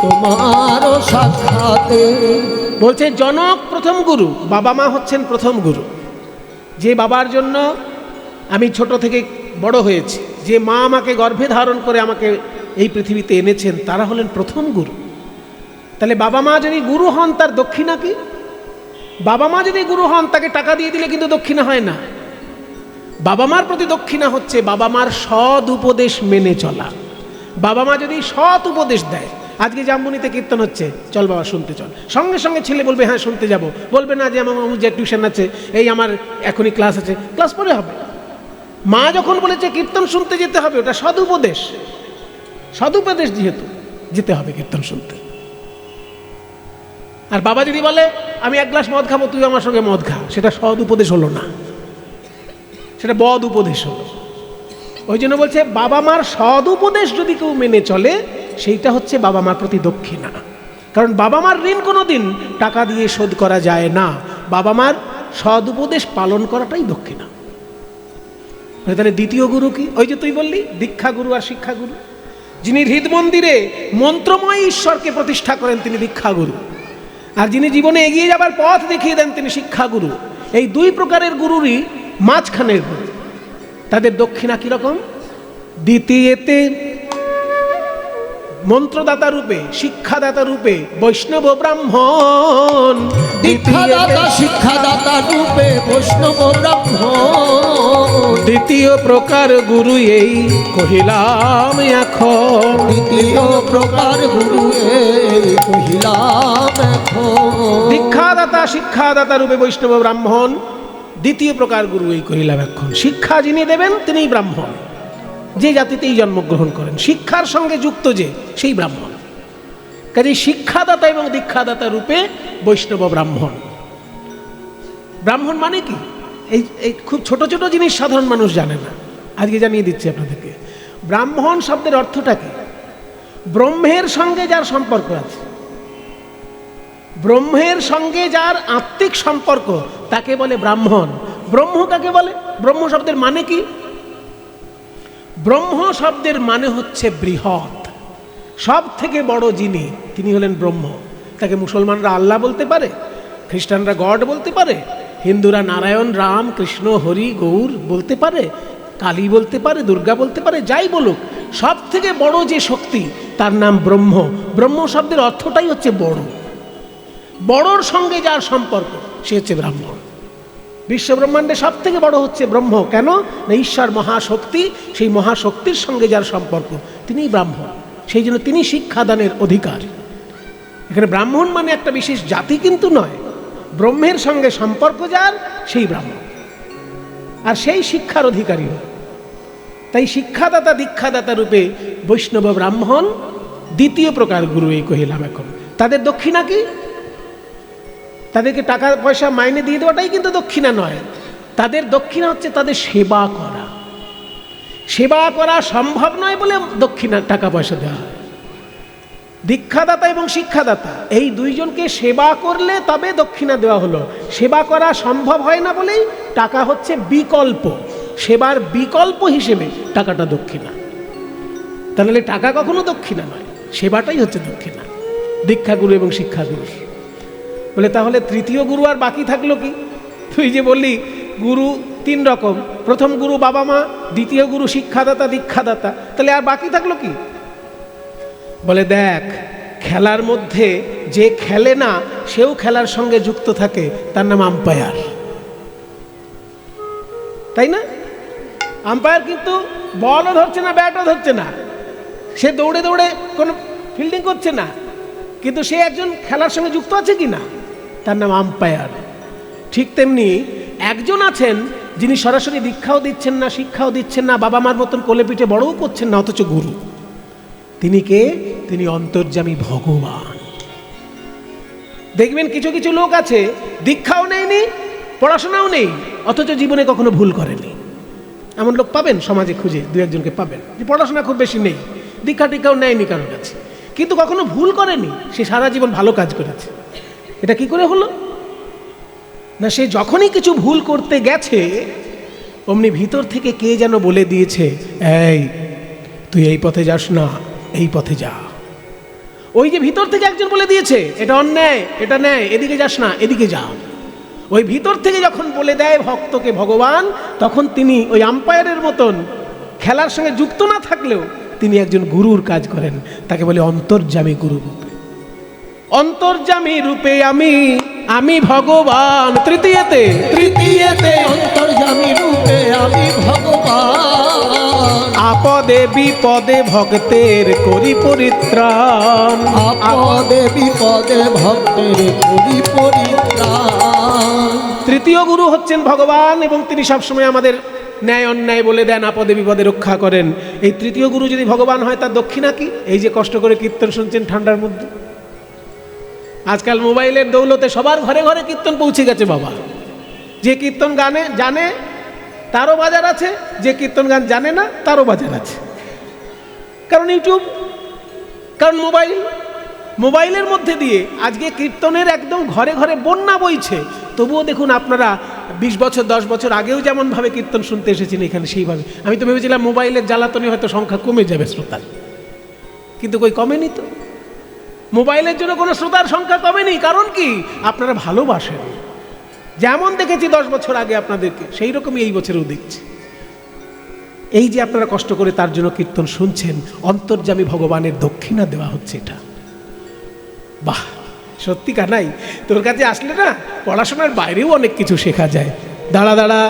তোমার সাক্ষাতে। বলছে জনক প্রথম গুরু, বাবা মা হচ্ছেন প্রথম গুরু। যে বাবার জন্য আমি ছোট থেকে বড় হয়েছি, যে মা আমাকে গর্ভে ধারণ করে আমাকে এই পৃথিবীতে এনেছেন, তারা হলেন প্রথম গুরু। তাহলে বাবা মা যদি গুরু হন, তার দক্ষিণা কি? বাবা মা যদি গুরু হন, তাকে টাকা দিয়ে দিলে কিন্তু দক্ষিণা হয় না। বাবা মার প্রতি দক্ষিণা হচ্ছে বাবা মার সৎ উপদেশ মেনে চলা। বাবা মা যদি সৎ উপদেশ দেয়, আজকে জাম্বুনিতে কীর্তন হচ্ছে, চল বাবা শুনতে চল, সঙ্গে সঙ্গে ছেলে বলবে হ্যাঁ শুনতে যাব, বলবে না যে আমার মামু যে টিউশন আছে, এই আমার এখনই ক্লাস আছে, ক্লাস পরে হবে। মা যখন বলেছে কীর্তন শুনতে যেতে হবে, ওটা সদুপদেশ। সদুপদেশ যেহেতু যেতে হবে কীর্তন শুনতে। আর বাবা যদি বলে আমি 1 গ্লাস মদ খাবো, তুই আমার সঙ্গে মদ খা, সেটা সদুপদেশ হলো না, সেটা বদ উপদেশ হলো। ওই জন্য বলছে বাবা মার সদুপদেশ যদি কেউ মেনে চলে, সেইটা হচ্ছে বাবা মার প্রতি দক্ষিণা। কারণ বাবা মার ঋণ কোনোদিন টাকা দিয়ে শোধ করা যায় না। বাবা মার সদুপদেশ পালন করাটাই দক্ষিণা। তাহলে দ্বিতীয় গুরু কি? ওই যে তুই বললি দীক্ষা গুরু আর শিক্ষা গুরু। যিনি হৃদ মন্দিরে মন্ত্রময় ঈশ্বরকে প্রতিষ্ঠা করেন, তিনি দীক্ষা গুরু। আর যিনি জীবনে এগিয়ে যাবার পথ দেখিয়ে দেন, তিনি শিক্ষা গুরু। এই 2 প্রকারের গুরুরই মাঝখানের গুরু। তাদের দক্ষিণা কিরকম? দ্বিতীয়তে মন্ত্রদাতা রূপে, শিক্ষাদাতা রূপে বৈষ্ণব ব্রাহ্মণ। দীক্ষাদাতা শিক্ষাদাতা রূপে বৈষ্ণব ব্রাহ্মণ। দ্বিতীয় প্রকার গুরু এই কহিলাম এখন, দ্বিতীয় প্রকার গুরু এই কহিলাম এখন। দীক্ষাদাতা শিক্ষাদাতা রূপে বৈষ্ণব ব্রাহ্মণ, দ্বিতীয় প্রকার গুরু এই কহিলাম এখন। শিক্ষা যিনি দেবেন তিনিই ব্রাহ্মণ, যে জাতিতেই জন্মগ্রহণ করেন, শিক্ষার সঙ্গে যুক্ত যে, সেই ব্রাহ্মণ। কাজে শিক্ষাদাতা এবং দীক্ষাদাতা রূপে বৈষ্ণব ব্রাহ্মণ। ব্রাহ্মণ মানে কি? এই খুব ছোট ছোট জিনিস সাধারণ মানুষ জানে না, আজকে জানিয়ে দিচ্ছি আপনাদেরকে। ব্রাহ্মণ শব্দের অর্থটা কি? ব্রহ্মের সঙ্গে যার সম্পর্ক আছে, ব্রহ্মের সঙ্গে যার আত্মিক সম্পর্ক, তাকে বলে ব্রাহ্মণ। ব্রহ্ম কাকে বলে? ব্রহ্ম শব্দের মানে কি? ব্রহ্ম শব্দের মানে হচ্ছে বৃহৎ, সব থেকে বড় যিনি, তিনি হলেন ব্রহ্ম। তাকে মুসলমানরা আল্লাহ বলতে পারে, খ্রিস্টানরা গড বলতে পারে, হিন্দুরা নারায়ণ, রাম, কৃষ্ণ, হরি, গৌর বলতে পারে, কালী বলতে পারে, দুর্গা বলতে পারে, যাই বলুক, সব থেকে বড় যে শক্তি তার নাম ব্রহ্ম। ব্রহ্ম শব্দের অর্থটাই হচ্ছে বড়। বড়র সঙ্গে যার সম্পর্ক সে হচ্ছে ব্রাহ্মণ। বিশ্ব ব্রহ্মাণ্ডে সব থেকে বড় হচ্ছে ব্রহ্ম। কেন না ঈশ্বর মহাশক্তি, সেই মহাশক্তির সঙ্গে যার সম্পর্ক তিনিই ব্রাহ্মণ। সেই জন্য তিনি শিক্ষাদানের অধিকার। এখানে ব্রাহ্মণ মানে একটা বিশেষ জাতি কিন্তু নয়, ব্রহ্মের সঙ্গে সম্পর্ক যার সেই ব্রাহ্মণ, আর সেই শিক্ষার অধিকারী। তাই শিক্ষাদাতা দীক্ষাদাতা রূপে বৈষ্ণব ব্রাহ্মণ দ্বিতীয় প্রকার গুরু এই কহিলাম। এখন তাদের দক্ষিণা কি? তাদেরকে টাকা পয়সা মাইনে দিয়ে দেওয়াটাই কিন্তু দক্ষিণা নয়। তাদের দক্ষিণা হচ্ছে তাদের সেবা করা। সেবা করা সম্ভব নয় বলে দক্ষিণা টাকা পয়সা দেওয়া হয়। দীক্ষাদাতা এবং শিক্ষাদাতা এই দুইজনকে সেবা করলে তবে দক্ষিণা দেওয়া হলো। সেবা করা সম্ভব হয় না বলেই টাকা হচ্ছে বিকল্প, সেবার বিকল্প হিসেবে টাকাটা দক্ষিণা। তাহলে টাকা কখনো দক্ষিণা নয়, সেবাটাই হচ্ছে দক্ষিণা। দীক্ষাগুরু এবং শিক্ষাগুরু বলে তাহলে তৃতীয় গুরু আর বাকি থাকলো কি? তুই যে বললি গুরু তিন রকম, প্রথম গুরু বাবা মা, দ্বিতীয় গুরু শিক্ষাদাতা দীক্ষাদাতা, তাহলে আর বাকি থাকলো কি? বলে দেখ, খেলার মধ্যে যে খেলে না সেও খেলার সঙ্গে যুক্ত থাকে, তার নাম আম্পায়ার, তাই না? আম্পায়ার কিন্তু বলও ধরছে না, ব্যাটও ধরছে না, সে দৌড়ে দৌড়ে কোনো ফিল্ডিং করছে না, কিন্তু সে একজন খেলার সঙ্গে যুক্ত আছে কি না, তার নাম আম্পায়ার। ঠিক তেমনি একজন আছেন যিনি সরাসরি দীক্ষাও দিচ্ছেন না, শিক্ষাও দিচ্ছেন না, বাবা মার মতন কোলে পিঠে বড়ও করছেন না, অথচ গুরু। তিনি কে? তিনি অন্তর্যামী ভগবান। দেখবেন কিছু কিছু লোক আছে দীক্ষাও নেয়নি, পড়াশোনাও নেই, অথচ জীবনে কখনো ভুল করেনি। এমন লোক পাবেন সমাজে, খুঁজে দু একজনকে পাবেন যে পড়াশোনা খুব বেশি নেই, দীক্ষা টিক্ষাও নেয়নি কারোর কাছে, কিন্তু কখনো ভুল করেনি, সে সারা জীবন ভালো কাজ করেছে। এটা কি করে হলো? না, সে যখনই কিছু ভুল করতে গেছে অমনি ভিতর থেকে কে যেন বলে দিয়েছে, এই তুই এই পথে যাস না, এই পথে যা। ওই যে ভিতর থেকে একজন বলে দিয়েছে এটা অন্যায়, এটা ন্যায়, এদিকে যাস না, এদিকে যা। ওই ভিতর থেকে যখন বলে দেয় ভক্তকে ভগবান, তখন তিনি ওই আম্পায়ারের মতন খেলার সঙ্গে যুক্ত না থাকলেও তিনি একজন গুরুর কাজ করেন। তাকে বলে অন্তর্যামী গুরু রূপে। অন্তর্যামী রূপে আমি, আমি ভগবান। তৃতীয়তে অন্তর্যামী রূপে আমি ভগবান। আপদে বিপদে ভক্তের করি পরিত্রাণ। আপদে বিপদে ভক্তের করি পরিত্রাণ। তৃতীয় গুরু হচ্ছেন ভগবান এবং তিনি সবসময় আমাদের ন্যায় অন্যায় বলে দেন, আপদে বিপদে রক্ষা করেন। এই তৃতীয় গুরু যদি ভগবান হয় তার দক্ষিণা কি? এই যে কষ্ট করে কীর্তন শুনছেন ঠান্ডার মধ্যে, আজকাল মোবাইলের দৌলতে সবার ঘরে ঘরে কীর্তন পৌঁছে গেছে বাবা। যে কীর্তন গানে জানে তারও বাজার আছে, যে কীর্তন গান জানে না তারও বাজার আছে। কারণ ইউটিউব, কারণ মোবাইলের মধ্যে দিয়ে আজকে কীর্তনের একদম ঘরে ঘরে বন্যা বইছে। তবুও দেখুন আপনারা 20 বছর 10 বছর আগেও যেমনভাবে কীর্তন শুনতে এসেছেন এখানে, সেইভাবে। আমি তো ভেবেছিলাম মোবাইলের জ্বালাতনে হয়তো সংখ্যা কমে যাবে শ্রোতার, কিন্তু কই কমেনি তো। মোবাইলের জন্য কোনো শ্রোতার সংখ্যা কমেনি। কারণ কি? আপনারা ভালোবাসেন। যেমন দেখেছি 10 বছর আগে আপনাদেরকে, সেই রকমই এই বছরেও দেখছি। এই যে আপনারা কষ্ট করে তার জন্য কীর্তন শুনছেন, অন্তর্যামী ভগবানের দক্ষিণা দেওয়া হচ্ছে এটা। বাহ, সত্যি কানাই, তোর কাছে আসলে না পড়াশোনার বাইরেও অনেক কিছু শেখা যায়। দাঁড়া দাঁড়া,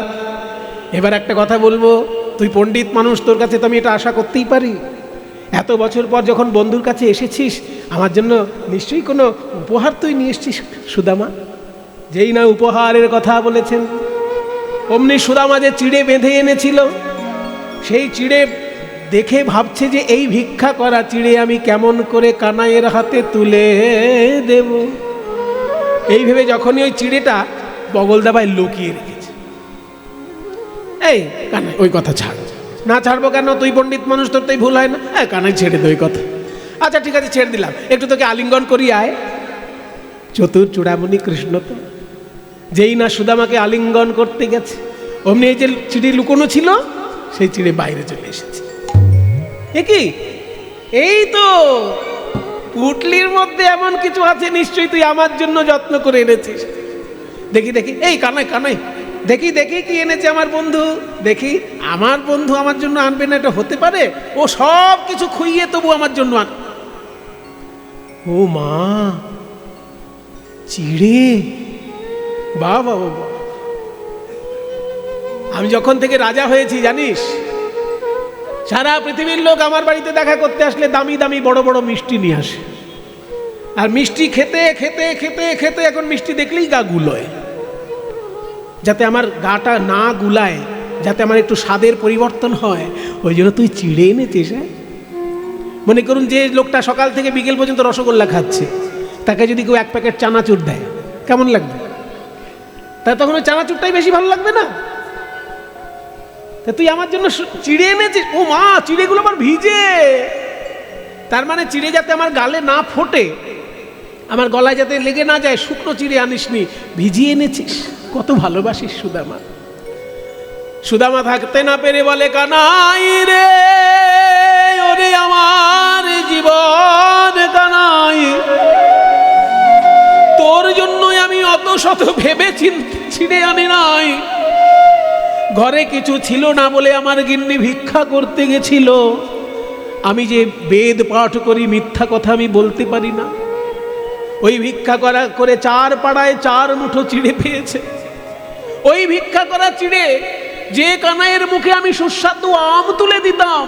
এবার একটা কথা বলবো। তুই পণ্ডিত মানুষ, তোর কাছে তো আমি এটা আশা করতেই পারি। এত বছর পর যখন বন্ধুর কাছে এসেছিস, আমার জন্য নিশ্চয়ই কোনো উপহার তুই নিয়ে এসছিস সুদামা। যেই না উপহারের কথা বলেছেন, অমনি সুদামা যে চিড়ে বেঁধে এনেছিল, সেই চিড়ে দেখে ভাবছে যে এই ভিক্ষা করা চিড়ে আমি কেমন করে কানাইয়ের হাতে তুলে দেব। এই ভেবে যখনই ওই চিড়েটা বগলদাবায় লুকিয়ে রেখেছে। এই কানাই, ওই কথা ছাড়। না ছাড়বো কেন? তুই পণ্ডিত মানুষ, তোর তাই ভুল হয় না। হ্যাঁ কানাই, ছেড়ে দে ওই কথা। আচ্ছা ঠিক আছে, ছেড়ে দিলাম। একটু তোকে আলিঙ্গন করি আয়। চতুর চূড়ামণি কৃষ্ণ তো যেই না সুদামাকে আলিঙ্গন করতে গেছে, অমনি এই যে চিড়ে লুকোনো ছিল সেই চিড়ে বাইরে চলে এসেছে। এ কি? এই তো পুটলির মধ্যে এমন কিছু আছে নিশ্চয়ই তুই আমার জন্য যত্ন করে এনেছিস। দেখি দেখি, এই কানাই কানাই, দেখি দেখি কি এনেছে আমার বন্ধু, দেখি আমার বন্ধু আমার জন্য আনবে না, এটা হতে পারে? ও সব কিছু খুইয়ে তবু আমার জন্য আন। ও মা, চিড়ে! বাবা বাবা, আমি যখন থেকে রাজা হয়েছি জানিস, সারা পৃথিবীর লোক আমার বাড়িতে দেখা করতে আসলে দামি দামি বড় বড় মিষ্টি নিয়ে আসে। আর মিষ্টি খেতে খেতে খেতে খেতে এখন মিষ্টি দেখলেই গা গুলোয়। যাতে আমার গাটা না গুলায়, যাতে আমার একটু স্বাদের পরিবর্তন হয়, ওই জন্য তুই চিড়ে এনেছিস। হ্যাঁ, মনে করুন যে লোকটা সকাল থেকে বিকেল পর্যন্ত রসগোল্লা খাচ্ছে, তাকে যদি কেউ 1 প্যাকেট চানাচুর দেয় কেমন লাগবে? তা তখন ওই চানাচুরটাই বেশি ভালো লাগবে না? তা তুই আমার জন্য চিড়ে এনেছিস। ও মা, চিড়েগুলো আমার ভিজে। তার মানে চিড়ে যাতে আমার গালে না ফোটে, আমার গলায় যাতে লেগে না যায়, শুকনো চিড়ে আনিসনি, ভিজিয়ে এনেছিস। কত ভালোবাসিস সুদামা। সুদামা থাকতে না পেরে বলে, কানাই রে, ওরে আমার জীবন কানাই, তোর জন্যই আমি অত শত ভেবে চিড়ে আনি নাই। ঘরে কিছু ছিল না বলে আমার গিন্নি ভিক্ষা করতে গেছিল। আমি যে বেদ পাঠ করি, মিথ্যা কথা আমি বলতে পারি না। ওই ভিক্ষা করে 4 পাড়ায় 4 মুঠো চিড়ে পেয়েছে। ওই ভিক্ষা করা চিড়ে যে কানাইয়ের মুখে আমি সুস্বাদু আম তুলে দিতাম,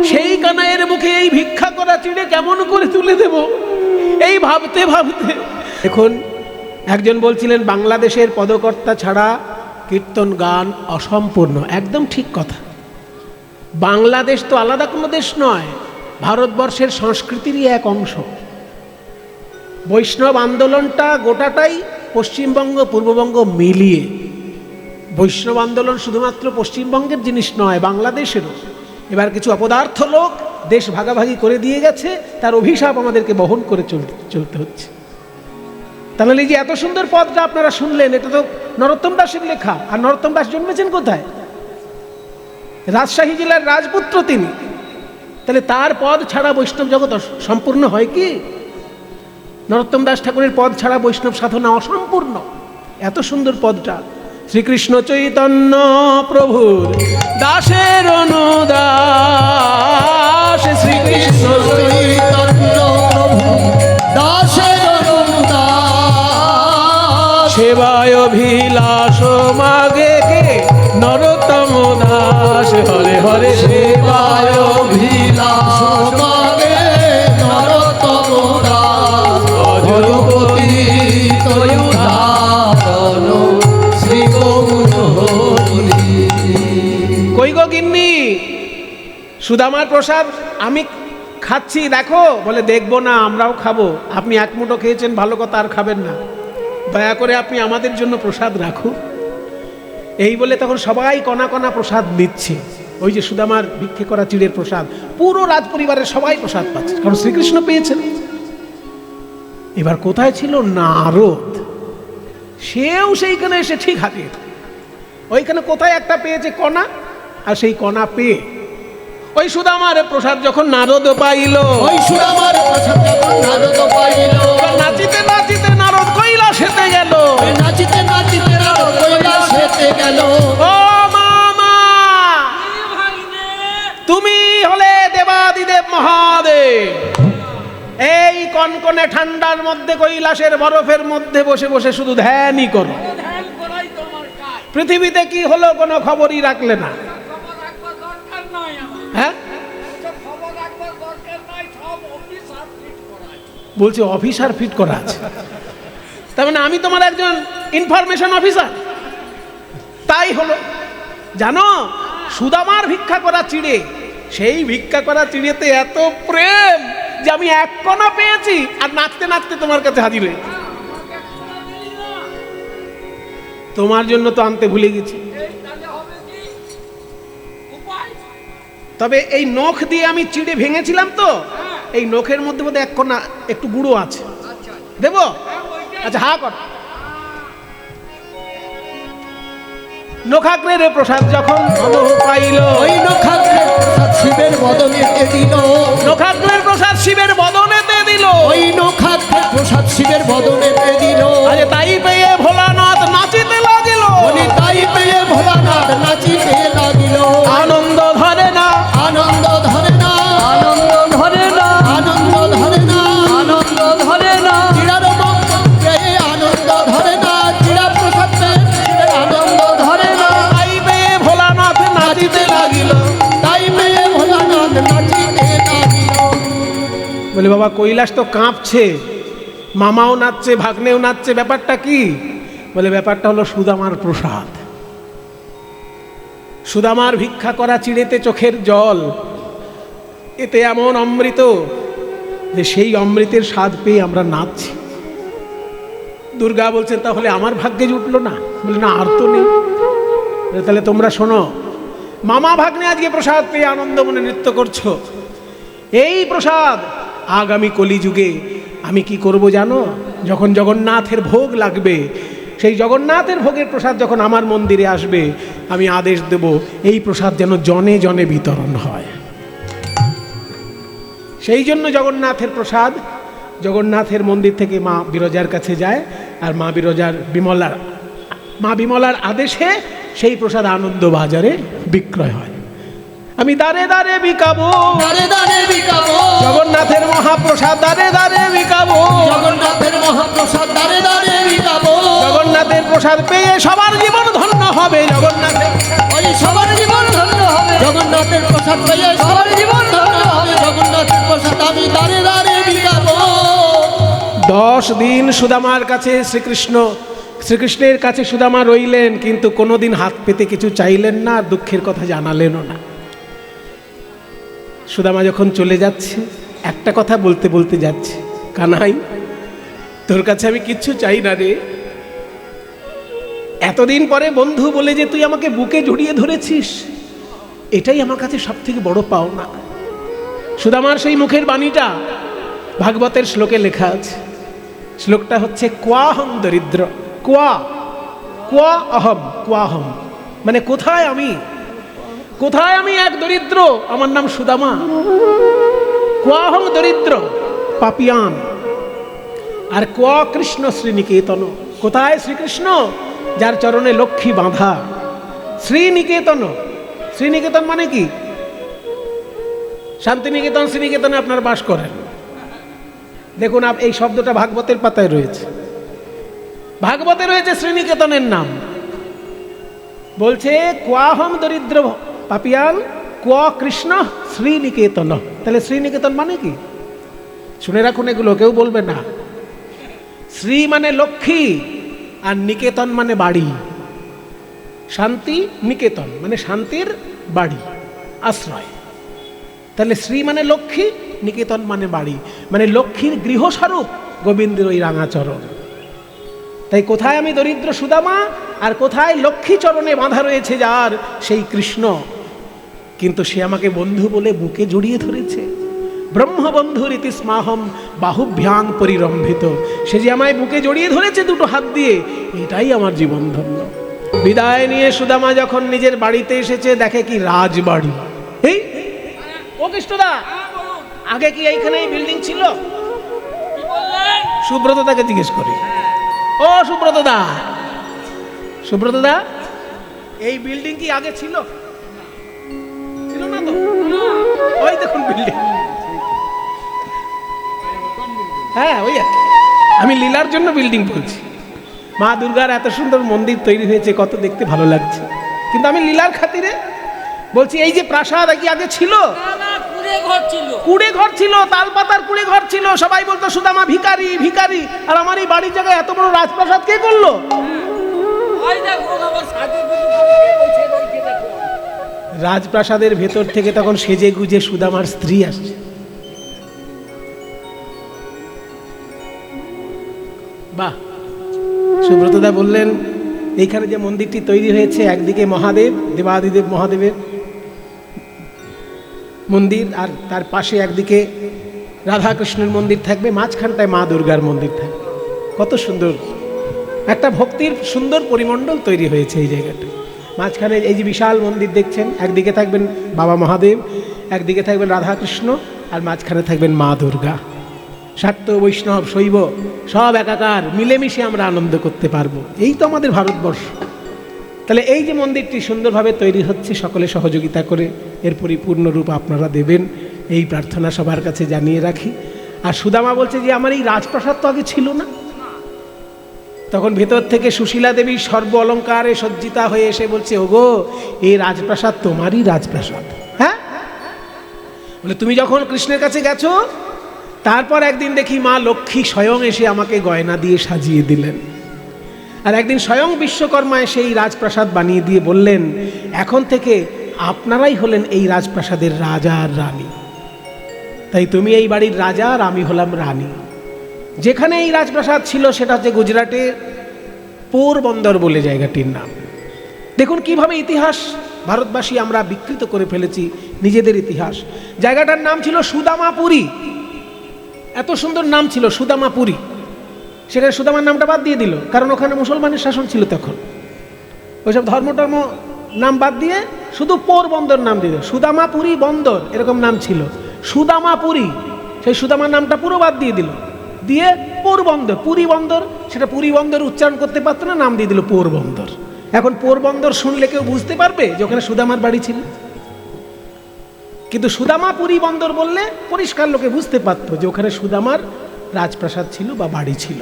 সেই কানাইয়ের মুখে এই ভিক্ষা করা চিড়ে কেমন করে তুলে দেব, এই ভাবতে ভাবতে। এখন একজন বলছিলেন বাংলাদেশের পদকর্তা ছাড়া কীর্তন গান অসম্পূর্ণ। একদম ঠিক কথা। বাংলাদেশ তো আলাদা কোনো দেশ নয়, ভারতবর্ষের সংস্কৃতিরই এক অংশ। বৈষ্ণব আন্দোলনটা গোটাটাই পশ্চিমবঙ্গ পূর্ববঙ্গ মিলিয়ে। বৈষ্ণব আন্দোলন শুধুমাত্র পশ্চিমবঙ্গের জিনিস নয়, বাংলাদেশেরও। এবার কিছু অপদার্থ লোক দেশ ভাগাভাগি করে দিয়ে গেছে, তার অভিশাপ আমাদেরকে বহন করে চলতে হচ্ছে। তাহলে এই যে এত সুন্দর পদটা আপনারা শুনলেন, এটা তো নরোত্তম দাসের লেখা। আর নরোত্তম দাস জন্মেছেন কোথায়? রাজশাহী জেলার রাজপুত্র তিনি। তাহলে তার পদ ছাড়া বৈষ্ণব জগৎ সম্পূর্ণ হয় কি? নরোত্তম দাস ঠাকুরের পদ ছাড়া বৈষ্ণব সাধনা অসম্পূর্ণ। এত সুন্দর পদটা, শ্রীকৃষ্ণ চৈতন্য প্রভুর দাসের অনুদাস, শ্রীকৃষ্ণ চৈতন্য প্রভু দাসের অনুদাস, সেবায় অভিলাষ মাগে কে নরোত্তম দাস। হরে হরে সেবায় অভিলাষ মাগে নরোত্তম দাস, ভগবতী তয়ুধারণ শ্রী গৌর হরি। কই গো গিন্নি, সুদামার প্রসাদ আমি খাচ্ছি দেখো। বলে দেখবো না, আমরাও খাবো। আপনি 1 মুঠো খেয়েছেন, ভালো কথা, আর খাবেন না। দয়া করে আপনি আমাদের জন্য প্রসাদ রাখুন। এই বলে তখন সবাই কণা কণা প্রসাদ নিচ্ছে। ওই যে সুদামার ভিক্ষে করা চিড়ের প্রসাদ, পুরো রাজপরিবারের সবাই প্রসাদ পাচ্ছে, কারণ শ্রীকৃষ্ণ পেয়েছেন। এবার কোথায় ছিল নারদ? সেও সেইখানে এসে ঠিক হাজির। ওইখানে কোথায় একটা পেয়েছে কণা, আর সেই কণা পেয়ে ওই সুদামার প্রসাদ যখন নারদ পাইল, ওই সুদামার প্রসাদ যখন নারদ পাইল, নাচিতে নাচিতে নারদ কৈলাসেতে গেল। নাচিতে নাচিতে নারদ কৈলাসেতে গেল। ও মামা, তুমি হলে দেবাদিদেব মহাদেব। এই কনকনে ঠান্ডার মধ্যে কৈলাসের বরফের মধ্যে বসে বসে শুধু ধ্যানই করো। পৃথিবীতে কি হলো কোনো খবরই রাখলে না। হ্যাঁ, বলছি অফিসার ফিট করা আছে, তার মানে আমি তোমার একজন ইনফরমেশন অফিসার। তাই হলো, জানো সুদামার ভিক্ষা করা চিড়ে, সেই ভিক্ষা করা চিড়েতে এত প্রেম যে আমি 1 কণা পেয়েছি, আর নাচতে নাচতে তোমার কাছে হাজির হয়েছি। তোমার জন্য তো আনতে ভুলে গেছি। তবে এই নখ দিয়ে আমি চিড়ে ভেঙেছিলাম তো, এই নখের মধ্যে বোধহয় 1 কণা একটু গুঁড়ো আছে, দেবো? আচ্ছা, হা কর। নখাগ্রের প্রসাদ যখন ধন পাইল, ওই নখাগ্রের প্রসাদ শিবের বদনে দিল। নখাগ্রের প্রসাদ প্রসাদ শিবের বদনেতে দিল, ওই নখাগ্রে প্রসাদ শিবের বদনেতে দিল। আজ তাই পেয়ে ভোলানাথ নাচিতে লাগিল, বলি তাই পেয়ে ভোলানাথ নাচিতে লাগিল। আনন্দ ধরে না, আনন্দ ধরে না, আনন্দ ধরে না, আনন্দ ধরে না, আনন্দ ধরে না, চিড়ার পেয়ে আনন্দ ধরে না, চিড়া প্রসাদ পেয়ে শিবের আনন্দ ধরে না। তাই পেয়ে ভোলানাথ নাচিতে লাগিল। তাই পেয়ে ভোলানাথ নাচিতে লাগিল। বলে বাবা কৈলাস তো কাঁপছে, মামাও নাচছে, ভাগ্নেও নাচছে, ব্যাপারটা কি? বলে ব্যাপারটা হলো সুদামার প্রসাদ। সুদামার ভিক্ষা করা চিড়েতে চোখের জল, এতে এমন অমৃত যে সেই অমৃতের স্বাদ পেয়ে আমরা নাচছি। দুর্গা বলছেন তাহলে আমার ভাগ্যে জুটলো না? বলে না, আর তো নেই। বলে, তাহলে তোমরা শোনো, মামা ভাগ্নে আজকে প্রসাদ পেয়ে আনন্দ মনে নৃত্য করছো, এই প্রসাদ আগামী কলিযুগে আমি কি করব জানো? যখন জগন্নাথের ভোগ লাগবে, সেই জগন্নাথের ভোগের প্রসাদ যখন আমার মন্দিরে আসবে, আমি আদেশ দেব এই প্রসাদ যেন জনে জনে বিতরণ হয়। সেই জন্য জগন্নাথের প্রসাদ জগন্নাথের মন্দির থেকে মা বিরজার কাছে যায়, আর মা বিমলার আদেশে সেই প্রসাদ আনন্দ বাজারে বিক্রয় হয়। আমি দাঁড়ে দাঁড়ে বিকাবো, দাঁড়ে দাঁড়ে বিকাবো, জগন্নাথের মহাপ্রসাদ দাঁড়ে দাঁড়ে বিকাবো, জগন্নাথের মহাপ্রসাদ দাঁড়ে দাঁড়ে বিকাবো। জগন্নাথের প্রসাদ পেয়ে সবার জীবন ধন্য হবে। জগন্নাথের ওই সবার জীবন ধন্য হবে, জগন্নাথের প্রসাদ পেয়ে সবার জীবন ধন্য হবে। জগন্নাথের প্রসাদ আমি দাঁড়ে দাঁড়ে বিকাবো। 10 দিন সুদামার কাছে শ্রীকৃষ্ণের কাছে সুদামা রইলেন, কিন্তু কোনোদিন হাত পেতে কিছু চাইলেন না, আর দুঃখের কথা জানালেনও না। সুদামা যখন চলে যাচ্ছে, একটা কথা বলতে বলতে যাচ্ছে, কানাই তোর কাছে আমি কিচ্ছু চাই না রে, এতদিন পরে বন্ধু বলে যে তুই আমাকে বুকে জড়িয়ে ধরেছিস, এটাই আমার কাছে সব থেকে বড় পাওনা। সুদামার সেই মুখের বাণীটা ভাগবতের শ্লোকে লেখা আছে। শ্লোকটা হচ্ছে কোয়াহম দরিদ্র, কোয়াহম মানে কোথায় আমি এক দরিদ্র, আমার নাম সুদামা। কোয়াহম দরিদ্র পাপিয়ান, আর কোয়া কৃষ্ণ শ্রীনিকেতন, কোথায় শ্রীকৃষ্ণ যার চরণে লক্ষ্মী বাঁধা। শ্রীনিকেতন মানে কি? শান্তিনিকেতন, শ্রীনিকেতনে আপনারা বাস করেন। দেখুন এই শব্দটা ভাগবতের পাতায় রয়েছে, ভাগবতে রয়েছে শ্রীনিকেতনের নাম। বলছে কোয়াহম দরিদ্র পাপিয়ান কোয়া কৃষ্ণ শ্রীনিকেতন। তাহলে শ্রীনিকেতন মানে কি? শুনে রাখুন, এগুলো কেউ বলবে না। শ্রী মানে লক্ষ্মী, আর নিকেতন মানে বাড়ি। শান্তি নিকেতন মানে শান্তির বাড়ি, আশ্রয়। তাহলে শ্রী মানে লক্ষ্মী, নিকেতন মানে বাড়ি, মানে লক্ষ্মীর গৃহস্বরূপ গোবিন্দের ওই রাঙাচরণ। তাই কোথায় আমি দরিদ্র সুদামা, আর কোথায় লক্ষ্মী চরণে বাঁধা রয়েছে যার, সেই কৃষ্ণ। কিন্তু সে আমাকে বন্ধু বলে বুকে জড়িয়ে ধরেছে। ব্রহ্মবন্ধু রীতি স্মাহম বাহুভ্যাং পরিরম্ভিত, সে যে আমায় বুকে জড়িয়ে ধরেছে দুটো হাত দিয়ে, এটাই আমার জীবন ধন্য। বিদায় নিয়ে সুদামা যখন নিজের বাড়িতে এসেছে, দেখে কি রাজবাড়ি। এই ও কৃষ্ণদা, আগে কি এইখানে এই বিল্ডিং ছিল? সুব্রতদাকে জিজ্ঞেস করি। ও সুব্রতদা, এই বিল্ডিং কি আগে ছিল? ছিল না তো? ওই দেখুন বিল্ডিং। হ্যাঁ, ওই আর কি। আমি লীলার জন্য বিল্ডিং বলছি। মা দুর্গার এত সুন্দর মন্দির তৈরি হয়েছে, কত দেখতে ভালো লাগছে, কিন্তু আমি লীলার খাতিরে বলছি এই যে প্রাসাদ কি আগে ছিল? কুড়ে ঘর ছিল, তালপাতার কুড়ে ঘর ছিল। সবাই বলতো সুদামা ভিখারি ভিখারি, আর আমার এই বাড়ির জায়গায় এত বড় রাজপ্রাসাদ কে করলো? রাজপ্রাসাদের ভেতর থেকে তখন সেজে গুজে সুদামার স্ত্রী আসছে। বাহ! সুব্রতদা বললেন এইখানে যে মন্দিরটি তৈরি হয়েছে, একদিকে মহাদেব, দেবাদিদেব মহাদেবের মন্দির, আর তার পাশে একদিকে রাধাকৃষ্ণের মন্দির থাকবে, মাঝখানটায় মা দুর্গার মন্দির থাকবে। কত সুন্দর একটা ভক্তির সুন্দর পরিমণ্ডল তৈরি হয়েছে এই জায়গাটা। মাঝখানে এই যে বিশাল মন্দির দেখছেন, একদিকে থাকবেন বাবা মহাদেব, একদিকে থাকবেন রাধাকৃষ্ণ, আর মাঝখানে থাকবেন মা দুর্গা। শাক্ত বৈষ্ণব শৈব সব একাকার, মিলেমিশে আমরা আনন্দ করতে পারবো। এই তো আমাদের ভারতবর্ষ। তাহলে এই যে মন্দিরটি সুন্দরভাবে তৈরি হচ্ছে, সকলে সহযোগিতা করে এর পরিপূর্ণ রূপ আপনারা দেবেন, এই প্রার্থনা সবার কাছে জানিয়ে রাখি। আর সুদামা বলছে যে আমার এই রাজপ্রাসাদ তো আগে ছিল না। তখন ভেতর থেকে সুশীলা দেবী সর্ব অলঙ্কারে সজ্জিতা হয়ে এসে বলছে, ওগো এই রাজপ্রাসাদ তোমারই রাজপ্রাসাদ। হ্যাঁ, বলে তুমি যখন কৃষ্ণের কাছে গেছো, তারপর একদিন দেখি মা লক্ষ্মী স্বয়ং এসে আমাকে গয়না দিয়ে সাজিয়ে দিলেন। আর একদিন স্বয়ং বিশ্বকর্মা এসে এই রাজপ্রাসাদ বানিয়ে দিয়ে বললেন, এখন থেকে আপনারাই হলেন এই রাজপ্রাসাদের রাজা আর রানী। তাই তুমি এই বাড়ির রাজা আর আমি হলাম রানী। যেখানে এই রাজপ্রাসাদ ছিল সেটা হচ্ছে গুজরাটে পোরবন্দর বলে জায়গাটির নাম। দেখুন কিভাবে ইতিহাস ভারতবাসী আমরা বিকৃত করে ফেলেছি নিজেদের ইতিহাস। জায়গাটার নাম ছিল সুদামাপুরী। এত সুন্দর নাম ছিল সুদামাপুরী, সেখানে সুদামার নামটা বাদ দিয়ে দিল, কারণ ওখানে মুসলমানের শাসন ছিল তখন। ওইসব ধর্ম নাম বাদ দিয়ে শুধু পোরবন্দর নাম দিয়ে দিল। সুদামাপুরী বন্দর এরকম নাম ছিল, সুদামাপুরী। সেই সুদামার নামটা পুরো বাদ দিয়ে দিল, দিয়ে পোরবন্দর, পুরী বন্দর, সেটা পুরী বন্দর উচ্চারণ করতে পারতো না, নাম দিয়ে দিল পোরবন্দর। এখন পোরবন্দর শুনলে কেউ বুঝতে পারবে যে ওখানে সুদামার বাড়ি ছিল? কিন্তু সুদামাপুরী বন্দর বললে পরিষ্কার লোকে বুঝতে পারতো যে ওখানে সুদামার রাজপ্রাসাদ ছিল বা বাড়ি ছিল।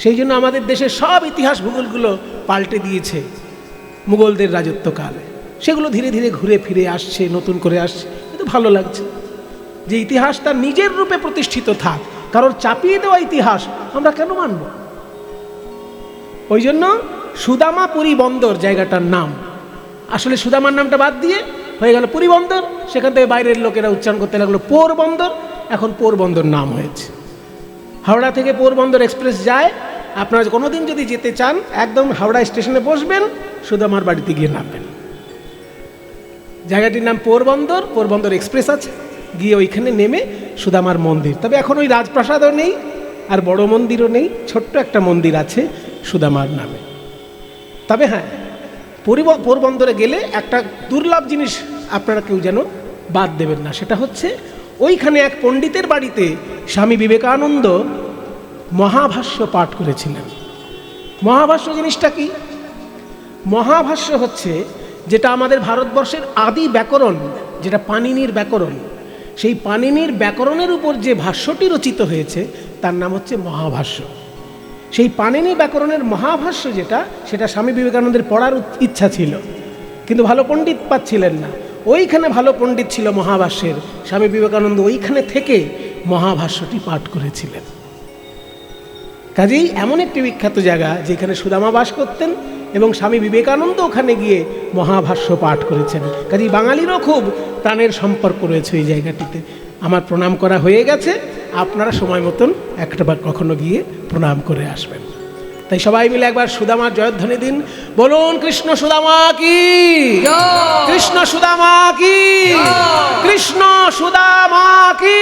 সেই জন্য আমাদের দেশের সব ইতিহাস ভূগোলগুলো পাল্টে দিয়েছে মুঘলদের রাজত্বকালে। সেগুলো ধীরে ধীরে ঘুরে ফিরে আসছে, নতুন করে আসছে, কিন্তু ভালো লাগছে যে ইতিহাস তার নিজের রূপে প্রতিষ্ঠিত থাক। কারোর চাপিয়ে দেওয়া ইতিহাস আমরা কেন মানব? ওই জন্য সুদামাপুরী বন্দর জায়গাটার নাম। আসলে সুদামার নামটা বাদ দিয়ে হয়ে গেল পুরী বন্দর, সেখান থেকে বাইরের লোকেরা উচ্চারণ করতে লাগলো পোরবন্দর। এখন পোরবন্দর নাম হয়েছে। হাওড়া থেকে পোরবন্দর এক্সপ্রেস যায়, আপনারা কোনোদিন যদি যেতে চান একদম হাওড়া স্টেশনে বসবেন, সুদামার বাড়িতে গিয়ে নামবেন। জায়গাটির নাম পোরবন্দর, পোরবন্দর এক্সপ্রেস আছে, গিয়ে ওইখানে নেমে সুদামার মন্দির। তবে এখন ওই রাজপ্রাসাদও নেই আর বড় মন্দিরও নেই, ছোট্ট একটা মন্দির আছে সুদামার নামে। তবে হ্যাঁ, পোরবন্দরে গেলে একটা দুর্লভ জিনিস আপনারা কেউ যেন বাদ দেবেন না, সেটা হচ্ছে ওইখানে এক পণ্ডিতের বাড়িতে স্বামী বিবেকানন্দ মহাভাষ্য পাঠ করেছিলেন। মহাভাষ্য জিনিসটা কি? মহাভাষ্য হচ্ছে যেটা আমাদের ভারতবর্ষের আদি ব্যাকরণ, যেটা পাণিনির ব্যাকরণ, সেই পাণিনির ব্যাকরণের উপর যে ভাষ্যটি রচিত হয়েছে তার নাম হচ্ছে মহাভাষ্য। সেই পাণিনি ব্যাকরণের মহাভাষ্য যেটা, সেটা স্বামী বিবেকানন্দের পড়ার ইচ্ছা ছিল, কিন্তু ভালো পণ্ডিত পাচ্ছিলেন না। ওইখানে ভালো পণ্ডিত ছিল মহাভাষ্যের, স্বামী বিবেকানন্দ ওইখানে থেকে মহাভাষ্যটি পাঠ করেছিলেন। কাজেই এমন একটি বিখ্যাত জায়গা যেখানে সুদামা বাস করতেন এবং স্বামী বিবেকানন্দ ওখানে গিয়ে মহাভাষ্য পাঠ করেছেন। কাজেই বাঙালিরও খুব প্রাণের সম্পর্ক রয়েছে এই জায়গাটিতে। আমার প্রণাম করা হয়ে গেছে, আপনারা সময় মতন একটাবার কখনো গিয়ে প্রণাম করে আসবেন। তাই সবাই মিলে একবার সুদামার জয়ধ্বনি দিন, বলুন কৃষ্ণ সুদামা কি, কৃষ্ণ সুদামা কি, কৃষ্ণ সুদামা কি।